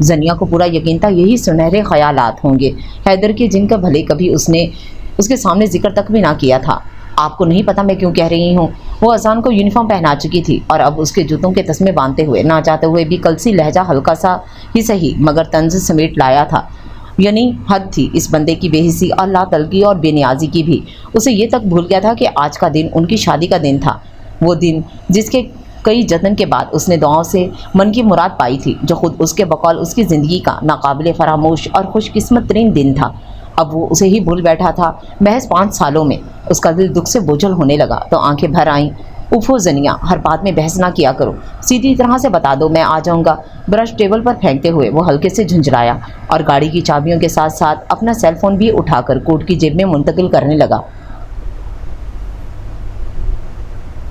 زنیا کو پورا یقین تھا یہی سنہرے خیالات ہوں گے حیدر کے، جن کا بھلے کبھی اس نے اس کے سامنے ذکر تک بھی نہ کیا تھا۔ آپ کو نہیں پتا میں کیوں کہہ رہی ہوں؟ وہ اذان کو یونیفارم پہنا چکی تھی اور اب اس کے جوتوں کے تسمے باندھتے ہوئے نہ چاہتے ہوئے بھی کلسی لہجہ ہلکا سا ہی صحیح مگر طنز سمیٹ لایا تھا۔ یعنی حد تھی اس بندے کی بے حسی اور لا تلگی اور بے نیازی کی بھی۔ اسے یہ تک بھول گیا تھا کہ آج کا دن ان کی شادی کا دن تھا، وہ دن جس کے کئی جتن کے بعد اس نے دعاؤں سے من کی مراد پائی تھی، جو خود اس کے بقول اس کی زندگی کا ناقابل فراموش اور خوش قسمت ترین دن تھا۔ اب وہ اسے ہی بھول بیٹھا تھا۔ محض 5 سالوں میں اس کا دل دکھ سے بوجھل ہونے لگا تو آنکھیں بھر آئیں۔ اوفو زنیا، ہر بات میں بحث نہ کیا کرو، سیدھی طرح سے بتا دو میں آ جاؤں گا۔ برش ٹیبل پر پھینکتے ہوئے وہ ہلکے سے جھنجھلایا اور گاڑی کی چابیوں کے ساتھ ساتھ اپنا سیل فون بھی اٹھا کر کوٹ کی جیب میں منتقل کرنے لگا۔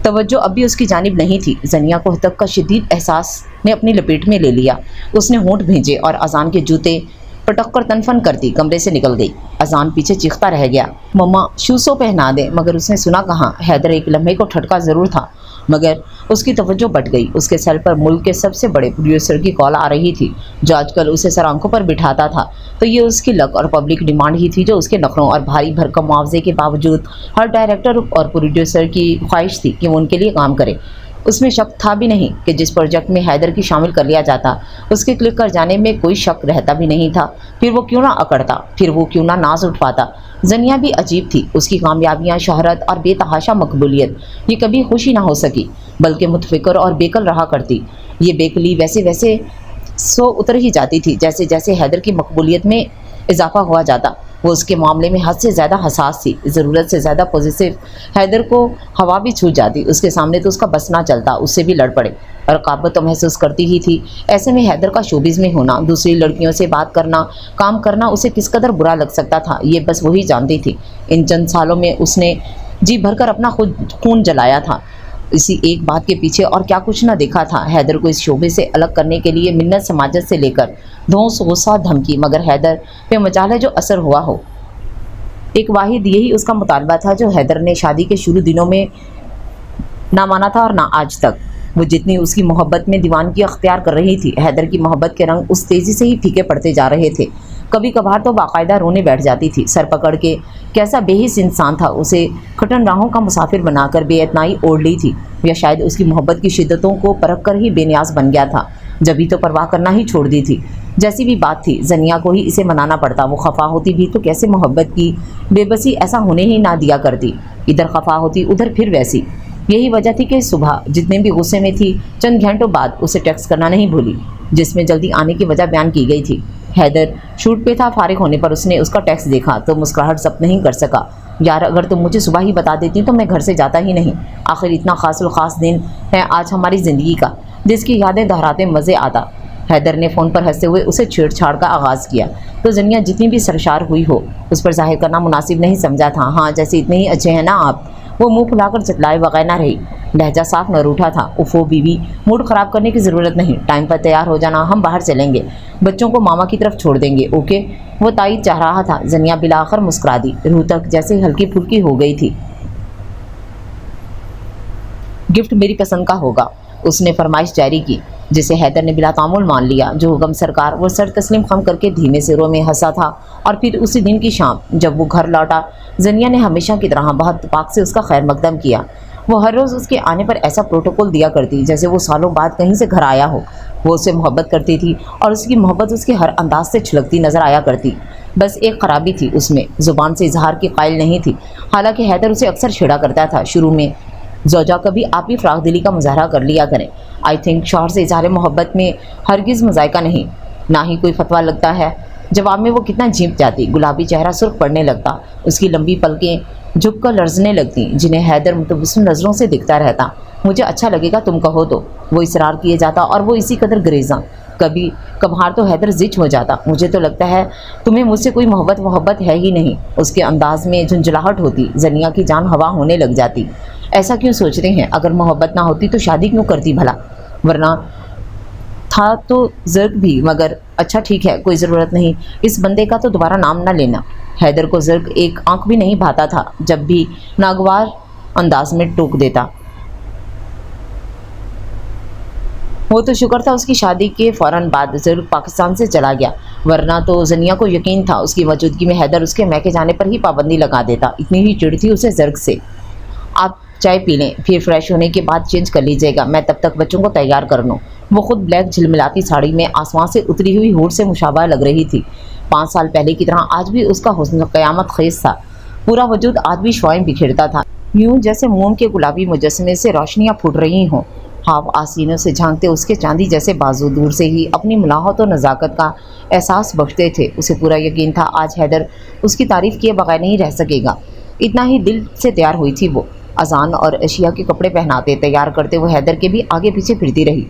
توجہ اب بھی اس کی جانب نہیں تھی۔ زنیا کو ہتک کا شدید احساس نے اپنی لپیٹ میں لے لیا۔ اس نے ہونٹ بھینجے اور اذان کے جوتے پٹک کر تنفن کرتی کمرے سے نکل گئی۔ اذان پیچھے چیختا رہ گیا، مما شوسو پہنا دے، مگر اس نے سنا کہاں۔ حیدر ایک لمحے کو ٹھٹکا ضرور تھا مگر اس کی توجہ بٹ گئی۔ اس کے سیل پر ملک کے سب سے بڑے پروڈیوسر کی کال آ رہی تھی جو آج کل اسے سر آنکھوں پر بٹھاتا تھا، تو یہ اس کی لک اور پبلک ڈیمانڈ ہی تھی جو اس کے نخروں اور بھاری بھرکم معاوضے کے باوجود ہر ڈائریکٹر اور پروڈیوسر کی خواہش تھی کہ وہ ان کے لیے کام کرے۔ اس میں شک تھا بھی نہیں کہ جس پروجیکٹ میں حیدر کی شامل کر لیا جاتا اس کے کلک کر جانے میں کوئی شک رہتا بھی نہیں تھا۔ پھر وہ کیوں نہ اکڑتا، پھر وہ کیوں نہ ناز اٹھواتا۔ زنیا بھی عجیب تھی، اس کی کامیابیاں، شہرت اور بے تحاشا مقبولیت یہ کبھی خوشی نہ ہو سکی بلکہ متفکر اور بیکل رہا کرتی۔ یہ بیکلی ویسے ویسے سو اتر ہی جاتی تھی جیسے جیسے حیدر کی مقبولیت میں اضافہ ہوا جاتا۔ وہ اس کے معاملے میں حد سے زیادہ حساس تھی، ضرورت سے زیادہ پوزیسو۔ حیدر کو ہوا بھی چھوٹ جاتی، اس کے سامنے تو اس کا بس نہ چلتا اس سے بھی لڑ پڑے۔ رقابت تو محسوس کرتی ہی تھی، ایسے میں حیدر کا شوبز میں ہونا، دوسری لڑکیوں سے بات کرنا، کام کرنا اسے کس قدر برا لگ سکتا تھا یہ بس وہی جانتی تھی۔ ان چند سالوں میں اس نے جی بھر کر اپنا خون جلایا تھا، اسی ایک بات کے پیچھے اور کیا کچھ نہ دیکھا تھا۔ حیدر کو اس شعبے سے الگ کرنے کے لیے منت سماجت سے لے کر دھونس، غصہ، دھمکی، مگر حیدر پہ مجال ہے جو اثر ہوا ہو۔ ایک واحد یہی اس کا مطالبہ تھا جو حیدر نے شادی کے شروع دنوں میں نہ مانا تھا اور نہ آج تک۔ وہ جتنی اس کی محبت میں دیوانگی اختیار کر رہی تھی، حیدر کی محبت کے رنگ اس تیزی سے ہی پھیکے پڑتے جا رہے تھے۔ کبھی کبھار تو باقاعدہ رونے بیٹھ جاتی تھی، سر پکڑ کے۔ کیسا بے حس انسان تھا، اسے کھٹن راہوں کا مسافر بنا کر بے اتنائی اوڑھ لی تھی، یا شاید اس کی محبت کی شدتوں کو پرکھ کر ہی بے نیاز بن گیا تھا، جبھی تو پرواہ کرنا ہی چھوڑ دی تھی۔ جیسی بھی بات تھی، زنیا کو ہی اسے منانا پڑتا۔ وہ خفا ہوتی بھی تو کیسے محبت کی بے بسی ایسا ہونے ہی نہ دیا کرتی، ادھر خفا ہوتی ادھر پھر ویسی۔ یہی وجہ تھی کہ صبح جتنے بھی غصے میں تھی چند گھنٹوں بعد اسے ٹیکسٹ کرنا نہیں بھولی، جس میں جلدی آنے کی وجہ بیان کی گئی تھی۔ حیدر شوٹ پہ تھا، فارغ ہونے پر اس نے اس کا ٹیکسٹ دیکھا تو مسکراہٹ ضبط نہیں کر سکا۔ یار اگر تم مجھے صبح ہی بتا دیتی تو میں گھر سے جاتا ہی نہیں، آخر اتنا خاص الخاص دن ہے آج ہماری زندگی کا جس کی یادیں دہراتے مزے آتا۔ حیدر نے فون پر ہنستے ہوئے اسے چھیڑ چھاڑ کا آغاز کیا تو زنیا جتنی بھی سرشار ہوئی ہو اس پر ظاہر کرنا مناسب نہیں سمجھا تھا۔ ہاں جیسے اتنے ہی اچھے ہیں نا آپ، وہ منہ پھلا کر چٹلائے بغیر نہ رہی، لہجہ صاف نہ روٹھا تھا۔ اوفو بیوی، موڈ خراب کرنے کی ضرورت نہیں، ٹائم پر تیار ہو جانا، ہم باہر چلیں گے، بچوں کو ماما کی طرف چھوڑ دیں گے، اوکے؟ وہ تائید چاہ رہا تھا۔ زنیا بالآخر مسکرا دی، روح تک جیسے ہلکی پھلکی ہو گئی تھی۔ گفٹ میری پسند کا ہوگا، اس نے فرمائش جاری کی جسے حیدر نے بلا تعامل مان لیا۔ جو حکم سرکار، وہ سر تسلیم خم کر کے دھیمے سے رو میں ہنسا تھا۔ اور پھر اسی دن کی شام جب وہ گھر لوٹا، زنیا نے ہمیشہ کی طرح بہت اتفاق سے اس کا خیر مقدم کیا۔ وہ ہر روز اس کے آنے پر ایسا پروٹوکول دیا کرتی جیسے وہ سالوں بعد کہیں سے گھر آیا ہو۔ وہ اس سے محبت کرتی تھی اور اس کی محبت اس کے ہر انداز سے چھلکتی نظر آیا کرتی۔ بس ایک خرابی تھی اس میں، زبان سے اظہار کی قائل نہیں تھی، حالانکہ حیدر اسے اکثر چھیڑا کرتا تھا۔ شروع میں زوجہ کبھی آپ ہی فراخ دلی کا مظاہرہ کر لیا کریں، آئی تھنک شوہر سے اظہار محبت میں ہرگز مذائقہ نہیں، نہ ہی کوئی فتویٰ لگتا ہے۔ جواب میں وہ کتنا جھینپ جاتی، گلابی چہرہ سرخ پڑنے لگتا، اس کی لمبی پلکیں جھک کر لرزنے لگتی جنہیں حیدر متبسم نظروں سے دیکھتا رہتا۔ مجھے اچھا لگے گا تم کہو تو، وہ اصرار کیے جاتا اور وہ اسی قدر گریزاں۔ کبھی کبھار تو حیدر زچ ہو جاتا، مجھے تو لگتا ہے تمہیں مجھ سے کوئی محبت ہے ہی نہیں۔ اس کے انداز میں جھنجھلاہٹ ہوتی، زنیا کی جان ہوا ہونے لگ جاتی۔ ایسا کیوں سوچتے ہیں؟ اگر محبت نہ ہوتی تو شادی کیوں کرتی بھلا؟ ورنہ تھا تو زرق بھی، مگر اچھا ٹھیک ہے، کوئی ضرورت نہیں اس بندے کا تو دوبارہ نام نہ لینا۔ حیدر کو زرق ایک آنکھ بھی نہیں بھاتا تھا، جب بھی ناگوار انداز میں ٹوک دیتا۔ وہ تو شکر تھا اس کی شادی کے فوراً بعد ضرور پاکستان سے چلا گیا، ورنہ تو زنیا کو یقین تھا اس کی موجودگی میں حیدر اس کے میکے جانے پر ہی پابندی لگا دیتا۔ اتنی ہی چڑ تھی اسے زرگ سے۔ آپ چائے پی لیں، پھر فریش ہونے کے بعد چینج کر لیجیے گا، میں تب تک بچوں کو تیار کر لوں۔ وہ خود بلیک جھلملاتی ساڑی میں آسمان سے اتری ہوئی ہور سے مشابہ لگ رہی تھی۔ 5 سال پہلے کی طرح آج بھی اس کا حسن قیامت خیز تھا، پورا وجود آج بھی شعاعیں بکھیرتا تھا، یوں جیسے موم کے گلابی مجسمے سے روشنیاں پھوٹ رہی ہوں۔ خواب آسینوں سے جھانکتے اس کے چاندی جیسے بازو دور سے ہی اپنی ملاحت و نزاکت کا احساس بخشتے تھے۔ اسے پورا یقین تھا آج حیدر اس کی تعریف کیے بغیر نہیں رہ سکے گا۔ اتنا ہی دل سے تیار ہوئی تھی وہ۔ اذان اور اشیاء کے کپڑے پہناتے تیار کرتے وہ حیدر کے بھی آگے پیچھے پھرتی رہی۔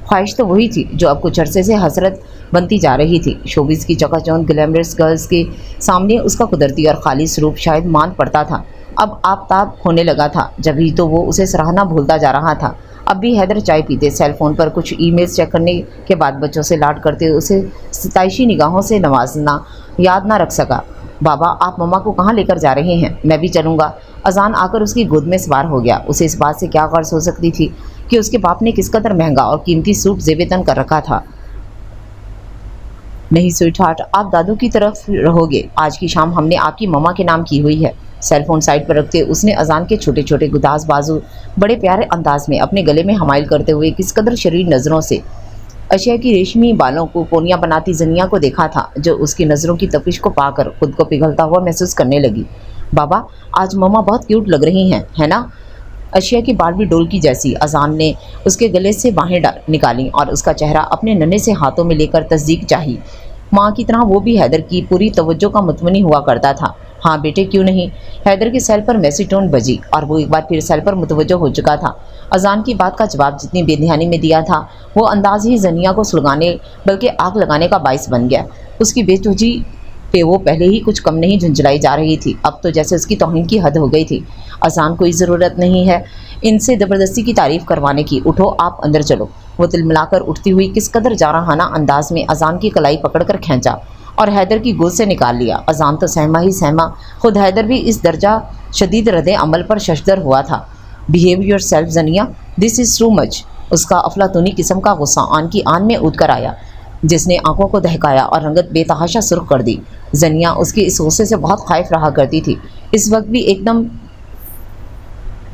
خواہش تو وہی تھی جو اب کچھ عرصے سے حسرت بنتی جا رہی تھی۔ شوبز کی چکا چوند گلیمرس گرلز کے سامنے اس کا قدرتی اور خالص روپ شاید ماند پڑتا تھا، اب آفتاب ہونے لگا تھا، جبھی تو وہ اسے سراہنا بھولتا جا رہا تھا۔ اب بھی حیدر چائے پیتے، سیل فون پر کچھ ای میلز چیک کرنے کے بعد بچوں سے لاڈ کرتے اسے ستائشی نگاہوں سے نوازنا یاد نہ رکھ سکا۔ بابا آپ مما کو کہاں لے کر جا رہے ہیں؟ میں بھی چلوں گا۔ اذان آ کر اس کی گود میں سوار ہو گیا۔ اسے اس بات سے کیا غرض ہو سکتی تھی کہ اس کے باپ نے کس قدر مہنگا اور قیمتی سوٹ زیب تن کر رکھا تھا۔ نہیں سویٹ ہارٹ، آپ دادو کی طرف رہو گے، آج کی شام ہم نے آپ کی مما کے نام کی ہوئی ہے۔ سیل فون سائڈ پر رکھتے اس نے اذان کے چھوٹے چھوٹے گداز بازو بڑے پیارے انداز میں اپنے گلے میں حمائل کرتے ہوئے کس قدر شریر نظروں سے اشیاء کی ریشمی بالوں کو پونیاں بناتی زنیا کو دیکھا تھا، جو اس کی نظروں کی تپش کو پا کر خود کو پگھلتا ہوا محسوس کرنے لگی۔ بابا آج مما بہت کیوٹ لگ رہی ہیں، ہے نا؟ اشیاء کی باربی ڈول کی جیسی۔ اذان نے اس کے گلے سے باہیں نکالی اور اس کا چہرہ اپنے ننھے سے ہاتھوں میں لے کر تصدیق چاہی۔ ماں کی طرح وہ بھی حیدر کی پوری توجہ کا متمنی ہوا کرتا تھا۔ ہاں بیٹے کیوں نہیں؟ حیدر کے سیل پر میسی ٹون بجی اور وہ ایک بار پھر سیل پر متوجہ ہو چکا تھا۔ اذان کی بات کا جواب جتنی بے دھیانی میں دیا تھا، وہ انداز ہی زنیا کو سلگانے بلکہ آگ لگانے کا باعث بن گیا۔ اس کی بے توجہی پہ وہ پہلے ہی کچھ کم نہیں جھنجھلائی جا رہی تھی، اب تو جیسے اس کی توہین کی حد ہو گئی تھی۔ اذان کوئی ضرورت نہیں ہے ان سے زبردستی کی تعریف کروانے کی، اٹھو آپ اندر چلو۔ وہ تلملا کر اٹھتی ہوئی کس قدر جارحانہ انداز میں اذان کی کلائی پکڑ کر کھینچا اور حیدر کی گود سے نکال لیا۔ اذان تو سہما ہی سہما، خود حیدر بھی اس درجہ شدید رد عمل پر ششدر ہوا تھا۔ Behave yourself Zenia, this is too much. اس کا افلاطونی قسم کا غصہ آن کی آن میں اود کر آیا، جس نے آنکھوں کو دہکایا اور رنگت بے تحاشا سرخ کر دی۔ زنیا اس کے اس غصے سے بہت خائف رہا کرتی تھی، اس وقت بھی ایک دم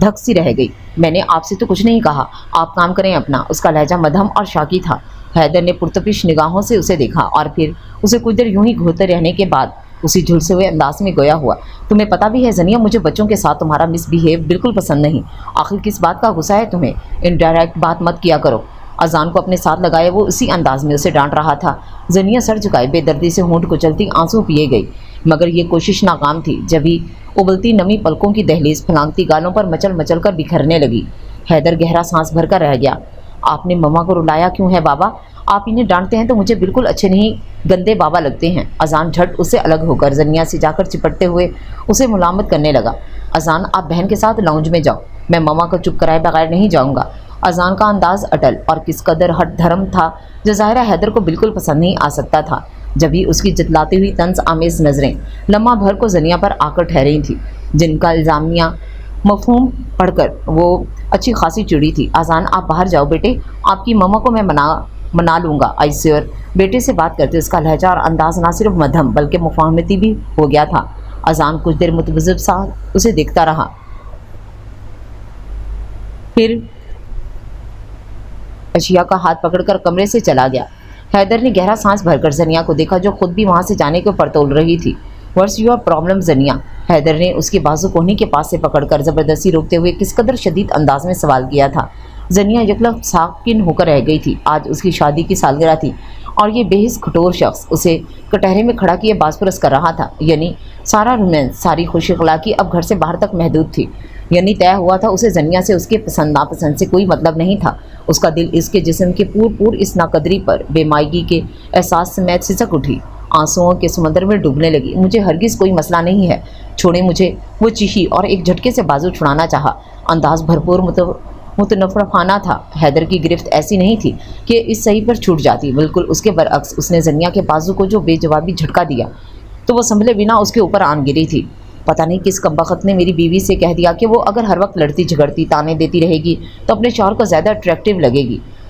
دھک سی رہ گئی۔ میں نے آپ سے تو کچھ نہیں کہا، آپ کام کریں اپنا۔ اس کا لہجہ مدھم اور شاکی تھا۔ حیدر نے پرتپش نگاہوں سے اسے دیکھا اور پھر اسے کچھ دیر یوں ہی گھورتے رہنے کے بعد اسی جھلسے ہوئے انداز میں گویا ہوا، تمہیں پتہ بھی ہے زنیا، مجھے بچوں کے ساتھ تمہارا مس بہیو بالکل پسند نہیں۔ آخر کس بات کا غصہ ہے تمہیں؟ انڈائریکٹ بات مت کیا کرو۔ اذان کو اپنے ساتھ لگائے وہ اسی انداز میں اسے ڈانٹ رہا تھا۔ زنیا سر جھکائے بے دردی سے ہونٹ کچلتی آنسو پیے گئی، مگر یہ کوشش ناکام تھی۔ جبھی ابلتی نمی پلکوں کی دہلیز پھلانگتی گالوں پر مچل مچل کر بکھرنے لگی۔ حیدر گہرا سانس بھر کر رہ گیا۔ آپ نے مما کو رلایا کیوں ہے بابا؟ آپ انہیں ڈانٹتے ہیں تو مجھے بالکل اچھے نہیں، گندے بابا لگتے ہیں۔ اذان جھٹ اس سے الگ ہو کر زنیا سے جا کر چپٹتے ہوئے اسے ملامت کرنے لگا۔ اذان آپ بہن کے ساتھ لاؤنج میں جاؤ، میں مما کو چپ کرائے بغیر نہیں جاؤں گا۔ اذان کا انداز اٹل اور کس قدر ہٹ دھرم تھا جو ظاہرہ حیدر کو بالکل پسند نہیں آ سکتا تھا۔ جبھی اس کی جتلاتی ہوئی طنز آمیز نظریں لمحہ بھر کو زنیا پر آ کر ٹھہری تھیں، جن کا الزامیہ مفہوم پڑھ کر وہ اچھی خاصی چڑی تھی۔ اذان آپ باہر جاؤ بیٹے، آپ کی مما کو میں منا لوں گا، آئی سیور۔ بیٹے سے بات کرتے اس کا لہجہ اور انداز نہ صرف مدھم بلکہ مفاہمتی بھی ہو گیا تھا۔ اذان کچھ دیر متبذب سا اسے دیکھتا رہا، پھر اشیاء کا ہاتھ پکڑ کر کمرے سے چلا گیا۔ حیدر نے گہرا سانس بھر کر زنیا کو دیکھا جو خود بھی وہاں سے جانے کو پرتول رہی تھی۔ What's your problem Zenia? Haider نے اس کے بازو کوہنی کے پاس سے پکڑ کر زبردستی روکتے ہوئے کس قدر شدید انداز میں سوال کیا تھا۔ زنیا یکلخت ساکن ہو کر رہ گئی تھی۔ آج اس کی شادی کی سالگرہ تھی اور یہ بے حس کھٹور شخص اسے کٹہرے میں کھڑا کیے بازپرس کر رہا تھا، یعنی سارا رومانس، ساری خوش اخلاقی اب گھر سے باہر تک محدود تھی۔ یعنی طے ہوا تھا اسے زنیا سے اس کے پسند ناپسند سے کوئی مطلب نہیں تھا۔ اس کا دل اس کے جسم کے پور اس ناقدری پر بے مائگی کے احساس سمیت سسک اٹھی، آنسوؤں کے سمندر میں ڈوبنے لگی۔ مجھے ہرگز کوئی مسئلہ نہیں ہے، چھوڑیں مجھے، وہ چیخی اور ایک جھٹکے سے بازو چھڑانا چاہا۔ انداز بھرپور متنفرانہ تھا۔ حیدر کی گرفت ایسی نہیں تھی کہ اس صحیح پر چھوٹ جاتی، بالکل اس کے برعکس۔ اس نے زنیا کے بازو کو جو بے جوابی جھٹکا دیا تو وہ سنبھلے بنا اس کے اوپر آن گری تھی۔ پتہ نہیں کس کمبخت نے میری بیوی سے کہہ دیا کہ وہ اگر ہر وقت لڑتی جھگڑتی تانے دیتی رہے گی تو اپنے شوہر کو زیادہ اٹریکٹیو لگے گی۔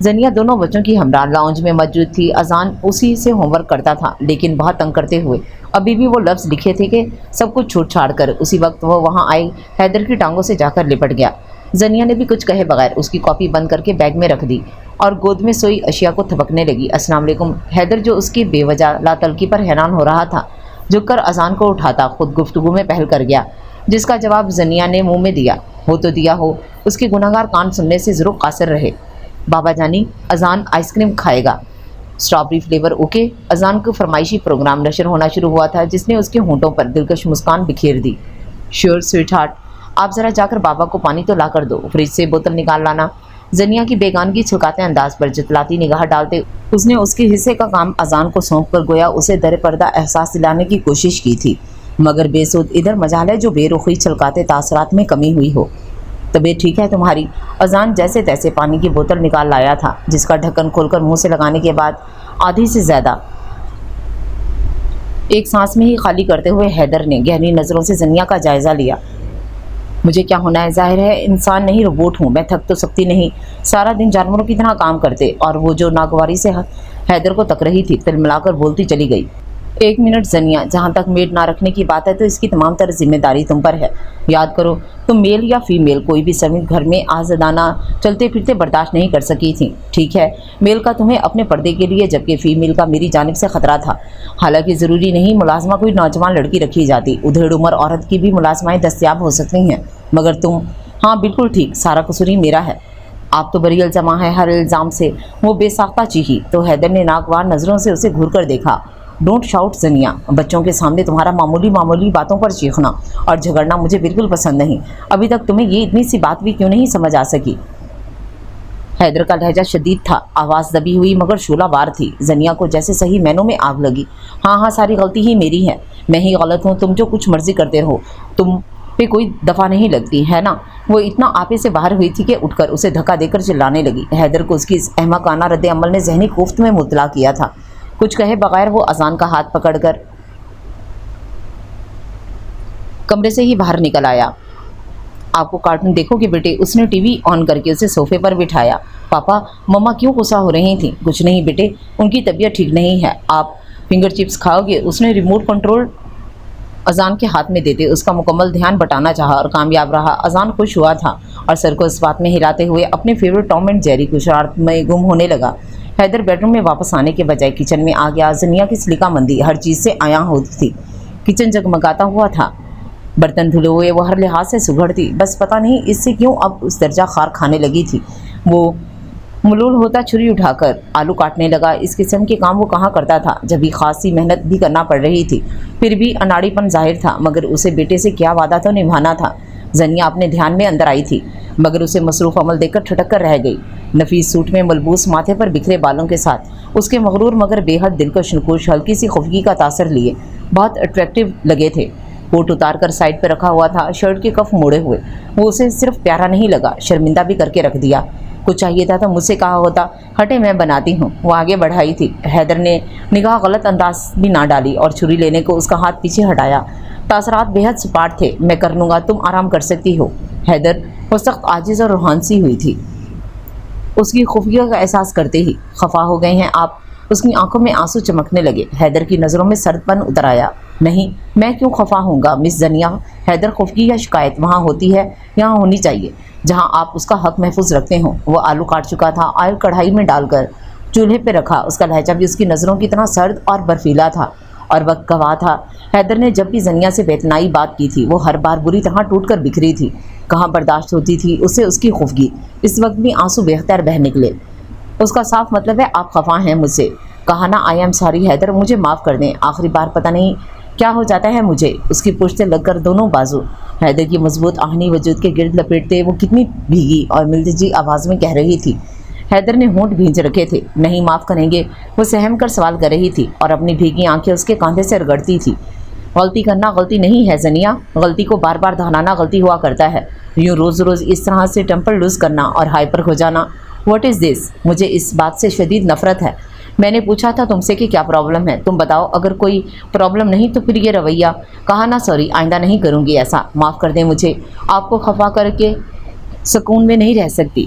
زنیا دونوں بچوں کی ہمراہ لاؤنج میں موجود تھی۔ اذان اسی سے ہوم ورک کرتا تھا، لیکن بہت تنگ کرتے ہوئے ابھی بھی وہ لفظ لکھے تھے کہ سب کچھ چھوڑ چھاڑ کر اسی وقت وہ وہاں آئے حیدر کی ٹانگوں سے جا کر لپٹ گیا۔ زنیا نے بھی کچھ کہے بغیر اس کی کاپی بند کر کے بیگ میں رکھ دی اور گود میں سوئی اشیاء کو تھپکنے لگی۔ السلام علیکم۔ حیدر جو اس کی بے وجہ لا تلقی پر حیران ہو رہا تھا، جھک کر اذان کو اٹھاتا خود گفتگو میں پہل کر گیا، جس کا جواب زنیا نے منہ میں دیا ہو تو دیا ہو، اس کے گناہگار کان سننے سے ضرور قاصر رہے۔ بابا جانی، اذان آئس کریم کھائے گا، اسٹرابری فلیور اوکے؟ اذان کو فرمائشی پروگرام نشر ہونا شروع ہوا تھا جس نے اس کے ہونٹوں پر دلکش مسکان بکھیر دی۔ شیور سویٹ ہارٹ، آپ ذرا جا کر بابا کو پانی تو لا کر دو، فریج سے بوتل نکال لانا۔ زنیا کی بیگانگی چھلکاتے انداز پر جتلاتی نگاہ ڈالتے اس نے اس کے حصے کا کام اذان کو سونپ کر گویا اسے در پردہ احساس دلانے کی کوشش کی تھی، مگر بے سود ادھر مجال ہے جو بے رخی چھلکاتے تاثرات میں کمی ہوئی ہو۔ طبیعت ٹھیک ہے تمہاری؟ اذان جیسے تیسے پانی کی بوتل نکال لایا تھا، جس کا ڈھکن کھول کر منہ سے لگانے کے بعد آدھی سے زیادہ ایک سانس میں ہی خالی کرتے ہوئے حیدر نے گہری نظروں سے زنیا کا جائزہ لیا۔ مجھے کیا ہونا ہے؟ ظاہر ہے انسان نہیں روبوٹ ہوں، میں تھک تو سکتی نہیں، سارا دن جانوروں کی طرح کام کرتے۔ اور وہ جو ناگواری سے حیدر کو تک رہی تھی تلملا کر بولتی چلی گئی، ایک منٹ زنیا، جہاں تک میڈ نہ رکھنے کی بات ہے تو اس کی تمام تر ذمہ داری تم پر ہے۔ یاد کرو تم میل یا فیمیل کوئی بھی سروس گھر میں آزادانہ چلتے پھرتے برداشت نہیں کر سکی تھی، ٹھیک ہے؟ میل کا تمہیں اپنے پردے کے لیے جبکہ فیمیل کا میری جانب سے خطرہ تھا۔ حالانکہ ضروری نہیں ملازمہ کوئی نوجوان لڑکی رکھی جاتی، ادھیڑ عمر عورت کی بھی ملازمائیں دستیاب ہو سکتی ہیں، مگر تم… ہاں بالکل ٹھیک، سارا قصور ہی میرا ہے۔ آپ تو بری الزامہ ہیں ہر الزام سے، وہ بے ساختہ چیخی تو حیدر نے ناگوار نظروں سے اسے گھور کر دیکھا۔ ڈونٹ شاؤٹ زنیا، بچوں کے سامنے تمہارا معمولی باتوں پر چیخنا اور جھگڑنا مجھے بالکل پسند نہیں۔ ابھی تک تمہیں یہ اتنی سی بات بھی کیوں نہیں سمجھ آ سکی؟ حیدر کا لہجہ شدید تھا، آواز دبی ہوئی مگر شعلہ وار تھی۔ زنیا کو جیسے صحیح معنوں میں آگ لگی۔ ہاں ساری غلطی ہی میری ہے، میں ہی غلط ہوں، تم جو کچھ مرضی کرتے رہو، تم پہ کوئی دفعہ نہیں لگتی ہے نا؟ وہ اتنا آپے سے باہر ہوئی تھی کہ اٹھ کر اسے دھکا دے کر چلانے لگی۔ حیدر کو اس کی اس احمقانہ رد عمل نے ذہنی کوفت میں مبتلا کیا تھا۔ کچھ کہے بغیر وہ اذان کا ہاتھ پکڑ کر کمرے سے ہی باہر نکل آیا۔ آپ کو کارٹون دیکھو گے بیٹے؟ اس نے ٹی وی آن کر کے اسے صوفے پر بٹھایا۔ پاپا مما کیوں غصہ ہو رہی تھیں؟ کچھ نہیں بیٹے، ان کی طبیعت ٹھیک نہیں ہے۔ آپ فنگر چپس کھاؤ گے؟ اس نے ریموٹ کنٹرول اذان کے ہاتھ میں دیتے اس کا مکمل دھیان بٹانا چاہا اور کامیاب رہا۔ اذان خوش ہوا تھا اور سر کو اس بات میں ہلاتے ہوئے اپنے فیورٹ ٹام اینڈ جیری کو شرارت میں گم ہونے لگا۔ حیدر بیڈ روم میں واپس آنے کے بجائے کچن میں آ گیا۔ زنیا کی سلیقہ مندی ہر چیز سے عیاں ہوتی تھی۔ کچن جگمگاتا ہوا تھا، برتن دھلے ہوئے وہ ہر لحاظ سے سگڑتی، بس پتہ نہیں اس سے کیوں اب اس درجہ خار کھانے لگی تھی۔ وہ ملول ہوتا چھری اٹھا کر آلو کاٹنے لگا۔ اس قسم کے کام وہ کہاں کرتا تھا جب بھی خاصی محنت بھی کرنا پڑ رہی تھی، پھر بھی اناڑی پن ظاہر تھا، مگر اسے بیٹے سے کیا وعدہ تو نبھانا تھا۔ زنیا اپنے دھیان میں اندر آئی تھی مگر اسے مصروف عمل دیکھ کر ٹھٹک کر رہ گئی۔ نفیس سوٹ میں ملبوس، ماتھے پر بکھرے بالوں کے ساتھ اس کے مغرور مگر بے حد دلکش نقوش ہلکی سی خفگی کا تاثر لیے بہت اٹریکٹیو لگے تھے۔ کوٹ اتار کر سائڈ پہ رکھا ہوا تھا، شرٹ کے کف موڑے ہوئے، وہ اسے صرف پیارا نہیں لگا، شرمندہ بھی کر کے رکھ دیا۔ کچھ چاہیے تھا تو مجھ سے کہا ہوتا، ہٹے میں بناتی ہوں۔ وہ آگے بڑھائی تھی۔ حیدر نے نگاہ غلط انداز بھی نہ ڈالی اور چھری لینے کو اس کا ہاتھ پیچھے ہٹایا۔ تاثرات بے حد سپاٹ تھے، میں کر لوں گا، تم آرام کر سکتی ہو۔ حیدر وہ سخت عاجز اور روحانسی ہوئی تھی اس کی خفیہ کا احساس کرتے ہی۔ خفا ہو گئے ہیں آپ؟ اس کی آنکھوں میں آنسو چمکنے لگے۔ حیدر کی نظروں میں سرد پن اتر آیا۔ نہیں، میں کیوں خفا ہوں گا مس زنیا؟ حیدر خفگی یا شکایت وہاں ہوتی ہے، یہاں ہونی چاہیے جہاں آپ اس کا حق محفوظ رکھتے ہوں۔ وہ آلو کاٹ چکا تھا، آئل کڑھائی میں ڈال کر چولہے پہ رکھا۔ اس کا لہجہ بھی اس کی نظروں کی طرح سرد اور برفیلا تھا اور وقت گواہ تھا۔ حیدر نے جب بھی زنیا سے بے اتنائی بات کی تھی وہ ہر بار بری طرح ٹوٹ کر بکھری تھی۔ کہاں برداشت ہوتی تھی اسے اس کی خفگی؟ اس وقت بھی آنسو بے اختیار بہہ نکلے۔ اس کا صاف مطلب ہے آپ خفا ہیں مجھ سے۔ کہا نا آئی ایم سوری حیدر، مجھے معاف کر دیں، آخری بار پتہ نہیں کیا ہو جاتا ہے مجھے۔ اس کی پشت سے لگ کر دونوں بازو حیدر کی مضبوط آہنی وجود کے گرد لپیٹتے وہ کتنی بھیگی اور ملتجی آواز میں کہہ رہی تھی۔ حیدر نے ہونٹ بھینج رکھے تھے۔ نہیں معاف کریں گے، وہ سہم کر سوال کر رہی تھی اور اپنی بھیگی آنکھیں اس کے کاندھے سے رگڑتی تھی۔ غلطی کرنا غلطی نہیں ہے زنیا، غلطی کو بار بار دہرانا غلطی ہوا کرتا ہے۔ یوں روز روز اس طرح سے ٹیمپر لوز کرنا اور ہائپر ہو جانا، واٹ از دس؟ مجھے اس بات سے شدید نفرت ہے۔ میں نے پوچھا تھا تم سے کہ کیا پرابلم ہے، تم بتاؤ، اگر کوئی پرابلم نہیں تو پھر یہ رویہ۔ کہا نا سوری، آئندہ نہیں کروں گی ایسا، معاف کر دیں مجھے، آپ کو خفا کر کے سکون میں نہیں رہ سکتی۔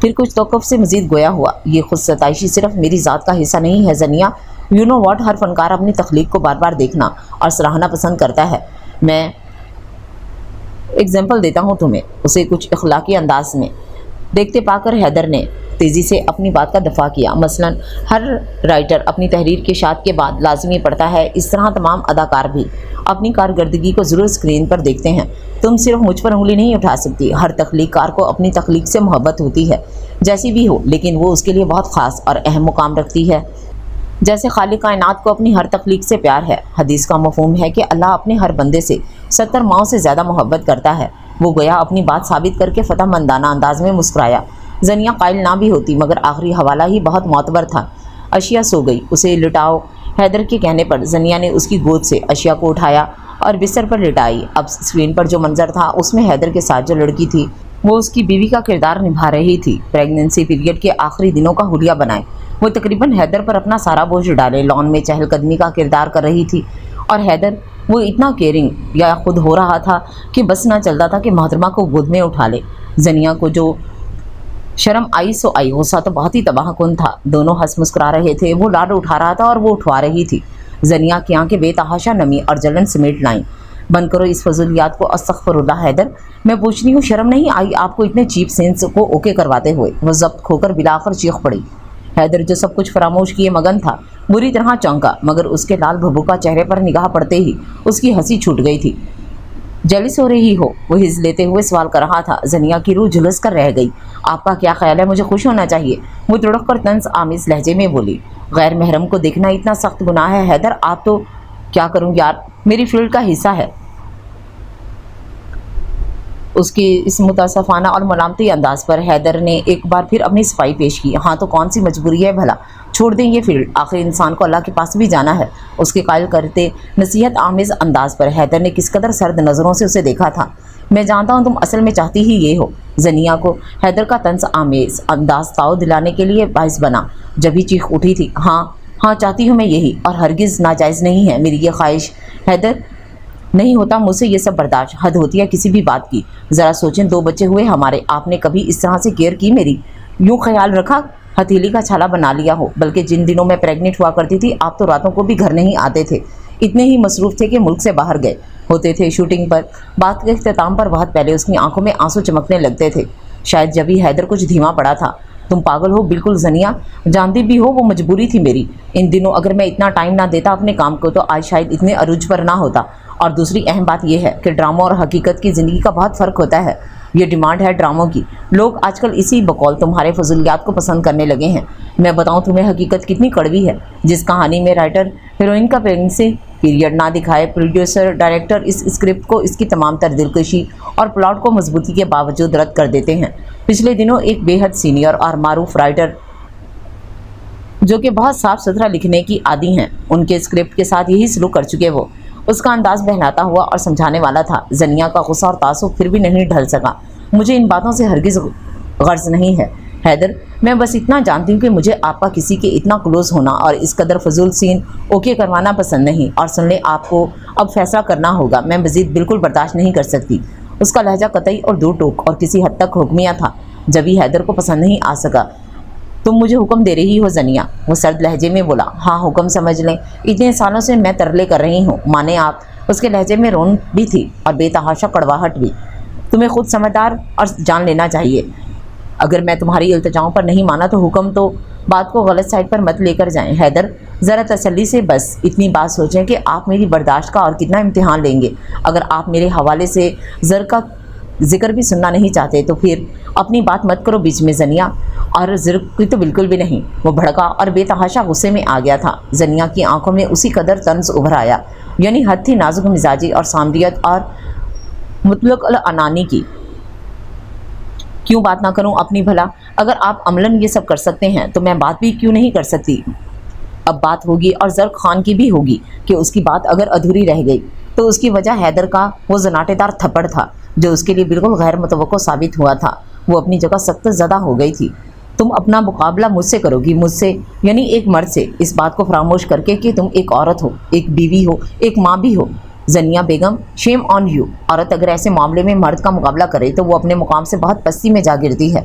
پھر کچھ توقف سے مزید گویا ہوا، یہ خود ستائشی صرف میری ذات کا حصہ نہیں ہے زنیا، یو نو واٹ، ہر فنکار اپنی تخلیق کو بار بار دیکھنا اور سراہنا پسند کرتا ہے۔ میں ایگزامپل دیتا ہوں تمہیں، اسے کچھ اخلاقی انداز میں دیکھتے پا کر حیدر نے تیزی سے اپنی بات کا دفاع کیا۔ مثلاً ہر رائٹر اپنی تحریر کے اشاعت کے بعد لازمی پڑھتا ہے، اس طرح تمام اداکار بھی اپنی کارکردگی کو ضرور اسکرین پر دیکھتے ہیں۔ تم صرف مجھ پر انگلی نہیں اٹھا سکتی، ہر تخلیق کار کو اپنی تخلیق سے محبت ہوتی ہے، جیسی بھی ہو، لیکن وہ اس کے لیے بہت خاص اور اہم مقام رکھتی ہے۔ جیسے خالق کائنات کو اپنی ہر تخلیق سے پیار ہے۔ حدیث کا مفہوم ہے کہ اللہ اپنے ہر بندے سے 70 ماؤں سے زیادہ محبت کرتا ہے۔ وہ گویا اپنی بات ثابت کر کے فتح مندانہ انداز میں مسکرایا۔ زنیا قائل نہ بھی ہوتی مگر آخری حوالہ ہی بہت معتبر تھا۔ اشیا سو گئی، اسے لٹاؤ۔ حیدر کے کہنے پر زنیا نے اس کی گود سے اشیا کو اٹھایا اور بستر پر لٹائی۔ اب اسکرین پر جو منظر تھا اس میں حیدر کے ساتھ جو لڑکی تھی وہ اس کی بیوی کا کردار نبھا رہی تھی، پریگننسی پیریڈ کے آخری دنوں کا حلیہ بنائے۔ وہ تقریباً حیدر پر اپنا سارا بوجھ ڈالے لان میں چہل قدمی کا کردار کر رہی تھی، اور حیدر وہ اتنا کیئرنگ یا خود ہو رہا تھا کہ بس نہ چلتا تھا کہ محترمہ کو گود میں اٹھا لے۔ زنیا کو جو شرم آئی سو آئی، غصہ تو بہت ہی تباہ کن تھا۔ دونوں ہنس مسکرا رہے تھے، وہ لاڈ اٹھا رہا تھا اور وہ اٹھوا رہی تھی۔ زنیا کی آنکھیں بے تحاشا نمی اور جلن سمیٹ لائیں۔ بند کرو اس فضولیات کو، استغفر اللہ حیدر، میں پوچھ رہی ہوں شرم نہیں آئی آپ کو اتنے چیپ سینس کو اوکے کرواتے ہوئے؟ وہ ضبط کھو کر بلاخر چیخ پڑی۔ حیدر جو سب کچھ فراموش کیے مگن تھا بری طرح چونکا، مگر اس کے لال بھبوکا چہرے پر نگاہ پڑتے ہی اس کی ہنسی چھوٹ گئی تھی۔ جیلس ہو رہی ہو؟ وہ ہز لیتے ہوئے سوال کر رہا تھا۔ زنیا کی روح جھلس کر رہ گئی۔ آپ کا کیا خیال ہے مجھے خوش ہونا چاہیے؟ وہ تڑپ کر طنز آمیز لہجے میں بولی۔ غیر محرم کو دیکھنا اتنا سخت گناہ ہے حیدر؟ آپ تو کیا کروں یار، میری فیلڈ کا حصہ ہے۔ اس کی اس متاسفانہ اور ملامتی انداز پر حیدر نے ایک بار پھر اپنی صفائی پیش کی۔ ہاں تو کون سی مجبوری ہے بھلا، چھوڑ دیں یہ فیلڈ، آخر انسان کو اللہ کے پاس بھی جانا ہے۔ اس کے قائل کرتے نصیحت آمیز انداز پر حیدر نے کس قدر سرد نظروں سے اسے دیکھا تھا۔ میں جانتا ہوں تم اصل میں چاہتی ہی یہ ہو۔ زنیا کو حیدر کا طنز آمیز انداز تاؤ دلانے کے لیے باعث بنا، جبھی چیخ اٹھی تھی۔ ہاں چاہتی ہوں میں یہی، اور ہرگز ناجائز نہیں ہے میری یہ خواہش۔ حیدر نہیں ہوتا مجھ سے یہ سب برداشت، حد ہوتی ہے کسی بھی بات کی۔ ذرا سوچیں، 2 بچے ہوئے ہمارے، آپ نے کبھی اس طرح سے کیئر کی میری؟ یوں خیال رکھا ہتھیلی کا چھالا بنا لیا ہو؟ بلکہ جن دنوں میں پریگننٹ ہوا کرتی تھی آپ تو راتوں کو بھی گھر نہیں آتے تھے، اتنے ہی مصروف تھے کہ ملک سے باہر گئے ہوتے تھے شوٹنگ پر۔ بات کے اختتام پر بہت پہلے اس کی آنکھوں میں آنسو چمکنے لگتے تھے، شاید جبھی حیدر کچھ دھیما پڑا تھا۔ تم پاگل ہو بالکل زنیا، جانتی بھی ہو وہ مجبوری تھی میری۔ ان دنوں اگر میں اتنا ٹائم نہ دیتا اپنے کام کو تو آج شاید اتنے عروج پر نہ ہوتا۔ اور دوسری اہم بات یہ ہے کہ ڈراموں اور حقیقت کی زندگی کا بہت فرق ہوتا ہے۔ یہ ڈیمانڈ ہے ڈراموں کی، لوگ آج کل اسی بقول تمہارے فضولیات کو پسند کرنے لگے ہیں۔ میں بتاؤں تمہیں حقیقت کتنی کڑوی ہے؟ جس کہانی میں رائٹر ہیروئن کا پریگننسی پیریڈ نہ دکھائے، پروڈیوسر ڈائریکٹر اس اسکرپٹ کو اس کی تمام تر دلکشی اور پلاٹ کو مضبوطی کے باوجود رد کر دیتے ہیں۔ پچھلے دنوں ایک بے حد سینئر اور معروف رائٹر جو کہ بہت صاف ستھرا لکھنے کی عادی ہیں، ان کے اسکرپٹ کے ساتھ یہی سلوک کر چکے وہ۔ اس کا انداز بہلاتا ہوا اور سمجھانے والا تھا۔ زنیا کا غصہ اور تعصب پھر بھی نہیں ڈھل سکا۔ مجھے ان باتوں سے ہرگز غرض نہیں ہے حیدر، میں بس اتنا جانتی ہوں کہ مجھے آپ کا کسی کے اتنا کلوز ہونا اور اس قدر فضول سین اوکے کروانا پسند نہیں۔ اور سن لیں، آپ کو اب فیصلہ کرنا ہوگا، میں مزید بالکل برداشت نہیں کر سکتی۔ اس کا لہجہ قطعی اور دو ٹوک اور کسی حد تک حکمیہ تھا، جبھی حیدر کو پسند نہیں آ سکا۔ تم مجھے حکم دے رہی ہو زنیا؟ وہ سرد لہجے میں بولا۔ ہاں حکم سمجھ لیں، اتنے سالوں سے میں ترلے کر رہی ہوں، مانے آپ۔ اس کے لہجے میں رون بھی تھی اور بے تحاشا کڑواہٹ بھی۔ تمہیں خود سمجھدار اور جان لینا چاہیے۔ اگر میں تمہاری التجاؤں پر نہیں مانا تو حکم، تو بات کو غلط سائڈ پر مت لے کر جائیں حیدر، ذرا تسلی سے بس اتنی بات سوچیں کہ آپ میری برداشت کا اور کتنا امتحان لیں گے۔ اگر آپ میرے حوالے سے زر کا ذکر بھی سننا نہیں چاہتے تو پھر اپنی بات مت کرو بیچ میں زنیا، اور زر کی تو بالکل بھی نہیں۔ وہ بھڑکا اور بے تحاشا غصے میں آ گیا تھا۔ زنیا کی آنکھوں میں اسی قدر طنز ابھر آیا، یعنی حد تھی نازک مزاجی اور سامریت اور مطلق العنانی کی۔ کیوں بات نہ کروں اپنی بھلا؟ اگر آپ عملاً یہ سب کر سکتے ہیں تو میں بات بھی کیوں نہیں کر سکتی؟ اب بات ہوگی اور زرق خان کی بھی ہوگی کہ اس کی بات اگر ادھوری رہ گئی تو اس کی وجہ حیدر کا وہ زناٹے دار تھپڑ تھا جو اس کے لیے بالکل غیر متوقع ثابت ہوا تھا۔ وہ اپنی جگہ سخت زدہ ہو گئی تھی۔ تم اپنا مقابلہ مجھ سے کرو گی، مجھ سے یعنی ایک مرد سے، اس بات کو فراموش کر کے کہ تم ایک عورت ہو، ایک بیوی ہو، ایک ماں بھی ہو۔ زنیا بیگم، شیم آن یو۔ عورت اگر ایسے معاملے میں مرد کا مقابلہ کرے تو وہ اپنے مقام سے بہت پستی میں جا گرتی ہے۔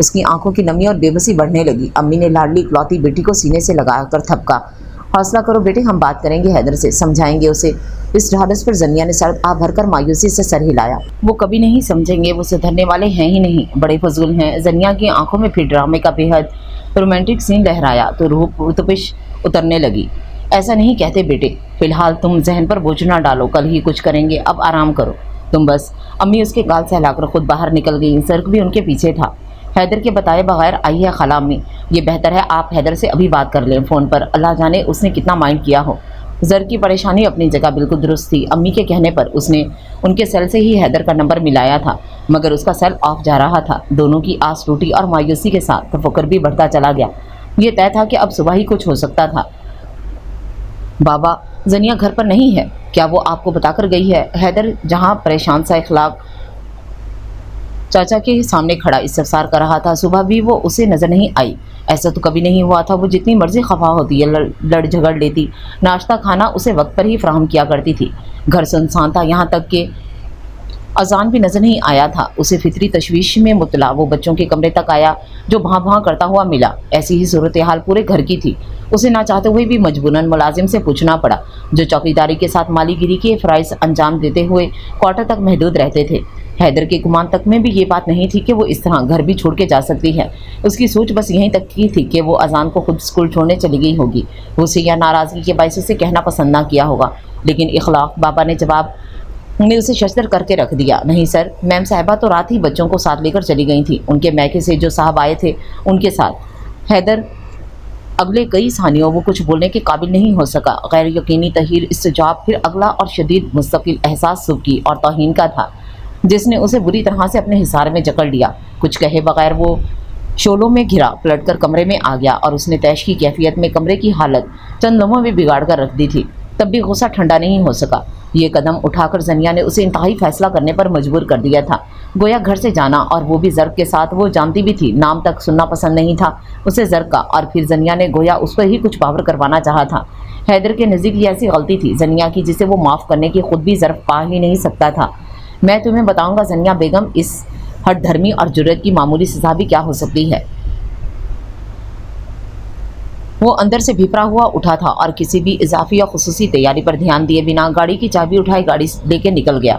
اس کی آنکھوں کی نمی اور بے بسی بڑھنے لگی۔ امی نے لاڈلی اکلوتی بیٹی کو سینے سے لگا کر تھپکا۔ حوصلہ کرو بیٹے، ہم بات کریں گے حیدر سے، سمجھائیں گے اسے۔ اس ڈھارس پر زنیا نے سر آ بھر کر مایوسی سے سر ہلایا۔ وہ کبھی نہیں سمجھیں گے، وہ سدھرنے والے ہیں ہی نہیں، بڑے فضول ہیں۔ زنیا کی آنکھوں میں پھر ڈرامے کا بے حد رومانٹک سین لہرایا تو روح تپش اترنے لگی۔ ایسا نہیں کہتے بیٹے، فی الحال تم ذہن پر بوجھ نہ ڈالو، کل ہی کچھ کریں گے، اب آرام کرو تم بس۔ امی اس کے گال سہلا کر خود باہر نکل گئی، زرق بھی ان کے پیچھے تھا۔ حیدر کے بتائے بغیر آئی ہے خالہ امی، یہ بہتر ہے آپ حیدر سے ابھی بات کر لیں فون پر، اللہ جانے اس نے کتنا مائنڈ کیا ہو۔ زر کی پریشانی اپنی جگہ بالکل درست تھی۔ امی کے کہنے پر اس نے ان کے سیل سے ہی حیدر کا نمبر ملایا تھا، مگر اس کا سیل آف جا رہا تھا۔ دونوں کی آس ٹوٹی اور مایوسی کے ساتھ تفکر بھی بڑھتا چلا گیا۔ یہ طے تھا کہ اب صبح ہی کچھ ہو سکتا تھا۔ بابا، زنیا گھر پر نہیں ہے کیا؟ وہ آپ کو بتا کر گئی ہے؟ حیدر جہاں پریشان سا اخلاق چاچا کے سامنے کھڑا استفسار کر رہا تھا۔ صبح بھی وہ اسے نظر نہیں آئی۔ ایسا تو کبھی نہیں ہوا تھا، وہ جتنی مرضی خفا ہوتی ہے لڑ جھگڑ لیتی، ناشتہ کھانا اسے وقت پر ہی فراہم کیا کرتی تھی۔ گھر سنسان تھا، یہاں تک کہ اذان بھی نظر نہیں آیا تھا۔ اسے فطری تشویش میں مبتلا وہ بچوں کے کمرے تک آیا جو بھاں بھاں کرتا ہوا ملا۔ ایسی ہی صورتحال پورے گھر کی تھی۔ اسے نہ چاہتے ہوئے بھی مجبوراً ملازم سے پوچھنا پڑا، جو چوکیداری کے ساتھ مالی گیری کے فرائض انجام دیتے ہوئے کوارٹر تک محدود رہتے تھے۔ حیدر کے گمان تک میں بھی یہ بات نہیں تھی کہ وہ اس طرح گھر بھی چھوڑ کے جا سکتی ہے۔ اس کی سوچ بس یہیں تک کی تھی کہ وہ اذان کو خود اسکول چھوڑنے چلی گئی ہوگی۔ وہ اسے یا ناراضگی کے باعث اسے کہنا پسند نہ کیا ہوگا، لیکن اخلاق بابا نے جواب میں اسے ششدر کر کے رکھ دیا۔ نہیں سر، میم صاحبہ تو رات ہی بچوں کو ساتھ لے کر چلی گئی تھی، ان کے میکے سے جو صاحب آئے تھے ان کے ساتھ۔ حیدر اگلے کئی ثانیوں وہ کچھ بولنے کے قابل نہیں ہو سکا۔ غیر یقینی تحیر استجاب، پھر اگلا اور شدید مستقل احساس سبکی اور توہین کا تھا، جس نے اسے بری طرح سے اپنے حصار میں جکڑ لیا۔ کچھ کہے بغیر وہ شولوں میں گھرا پلٹ کر کمرے میں آ گیا اور اس نے تیش کی کیفیت میں کمرے کی حالت چند لمحوں میں بگاڑ کر رکھ دی تھی۔ تب بھی غصہ ٹھنڈا نہیں ہو سکا۔ یہ قدم اٹھا کر زنیا نے اسے انتہائی فیصلہ کرنے پر مجبور کر دیا تھا۔ گویا گھر سے جانا، اور وہ بھی ضرب کے ساتھ، وہ جانتی بھی تھی نام تک سننا پسند نہیں تھا اسے ضرب کا، اور پھر زنیا نے گویا اس پر ہی کچھ پاور کروانا چاہا تھا۔ حیدر کے نزدیک یہ ایسی غلطی تھی زنیا کی جسے وہ معاف کرنے کی خود بھی ضرب پا ہی نہیں سکتا تھا۔ میں تمہیں بتاؤں گا زنیا بیگم، اس ہٹ دھرمی اور جرت کی معمولی سزا بھی کیا ہو سکتی ہے۔ وہ اندر سے بھیپرا ہوا اٹھا تھا اور کسی بھی اضافی یا خصوصی تیاری پر دھیان دیے بنا گاڑی کی چابی اٹھائی گاڑی لے کے نکل گیا۔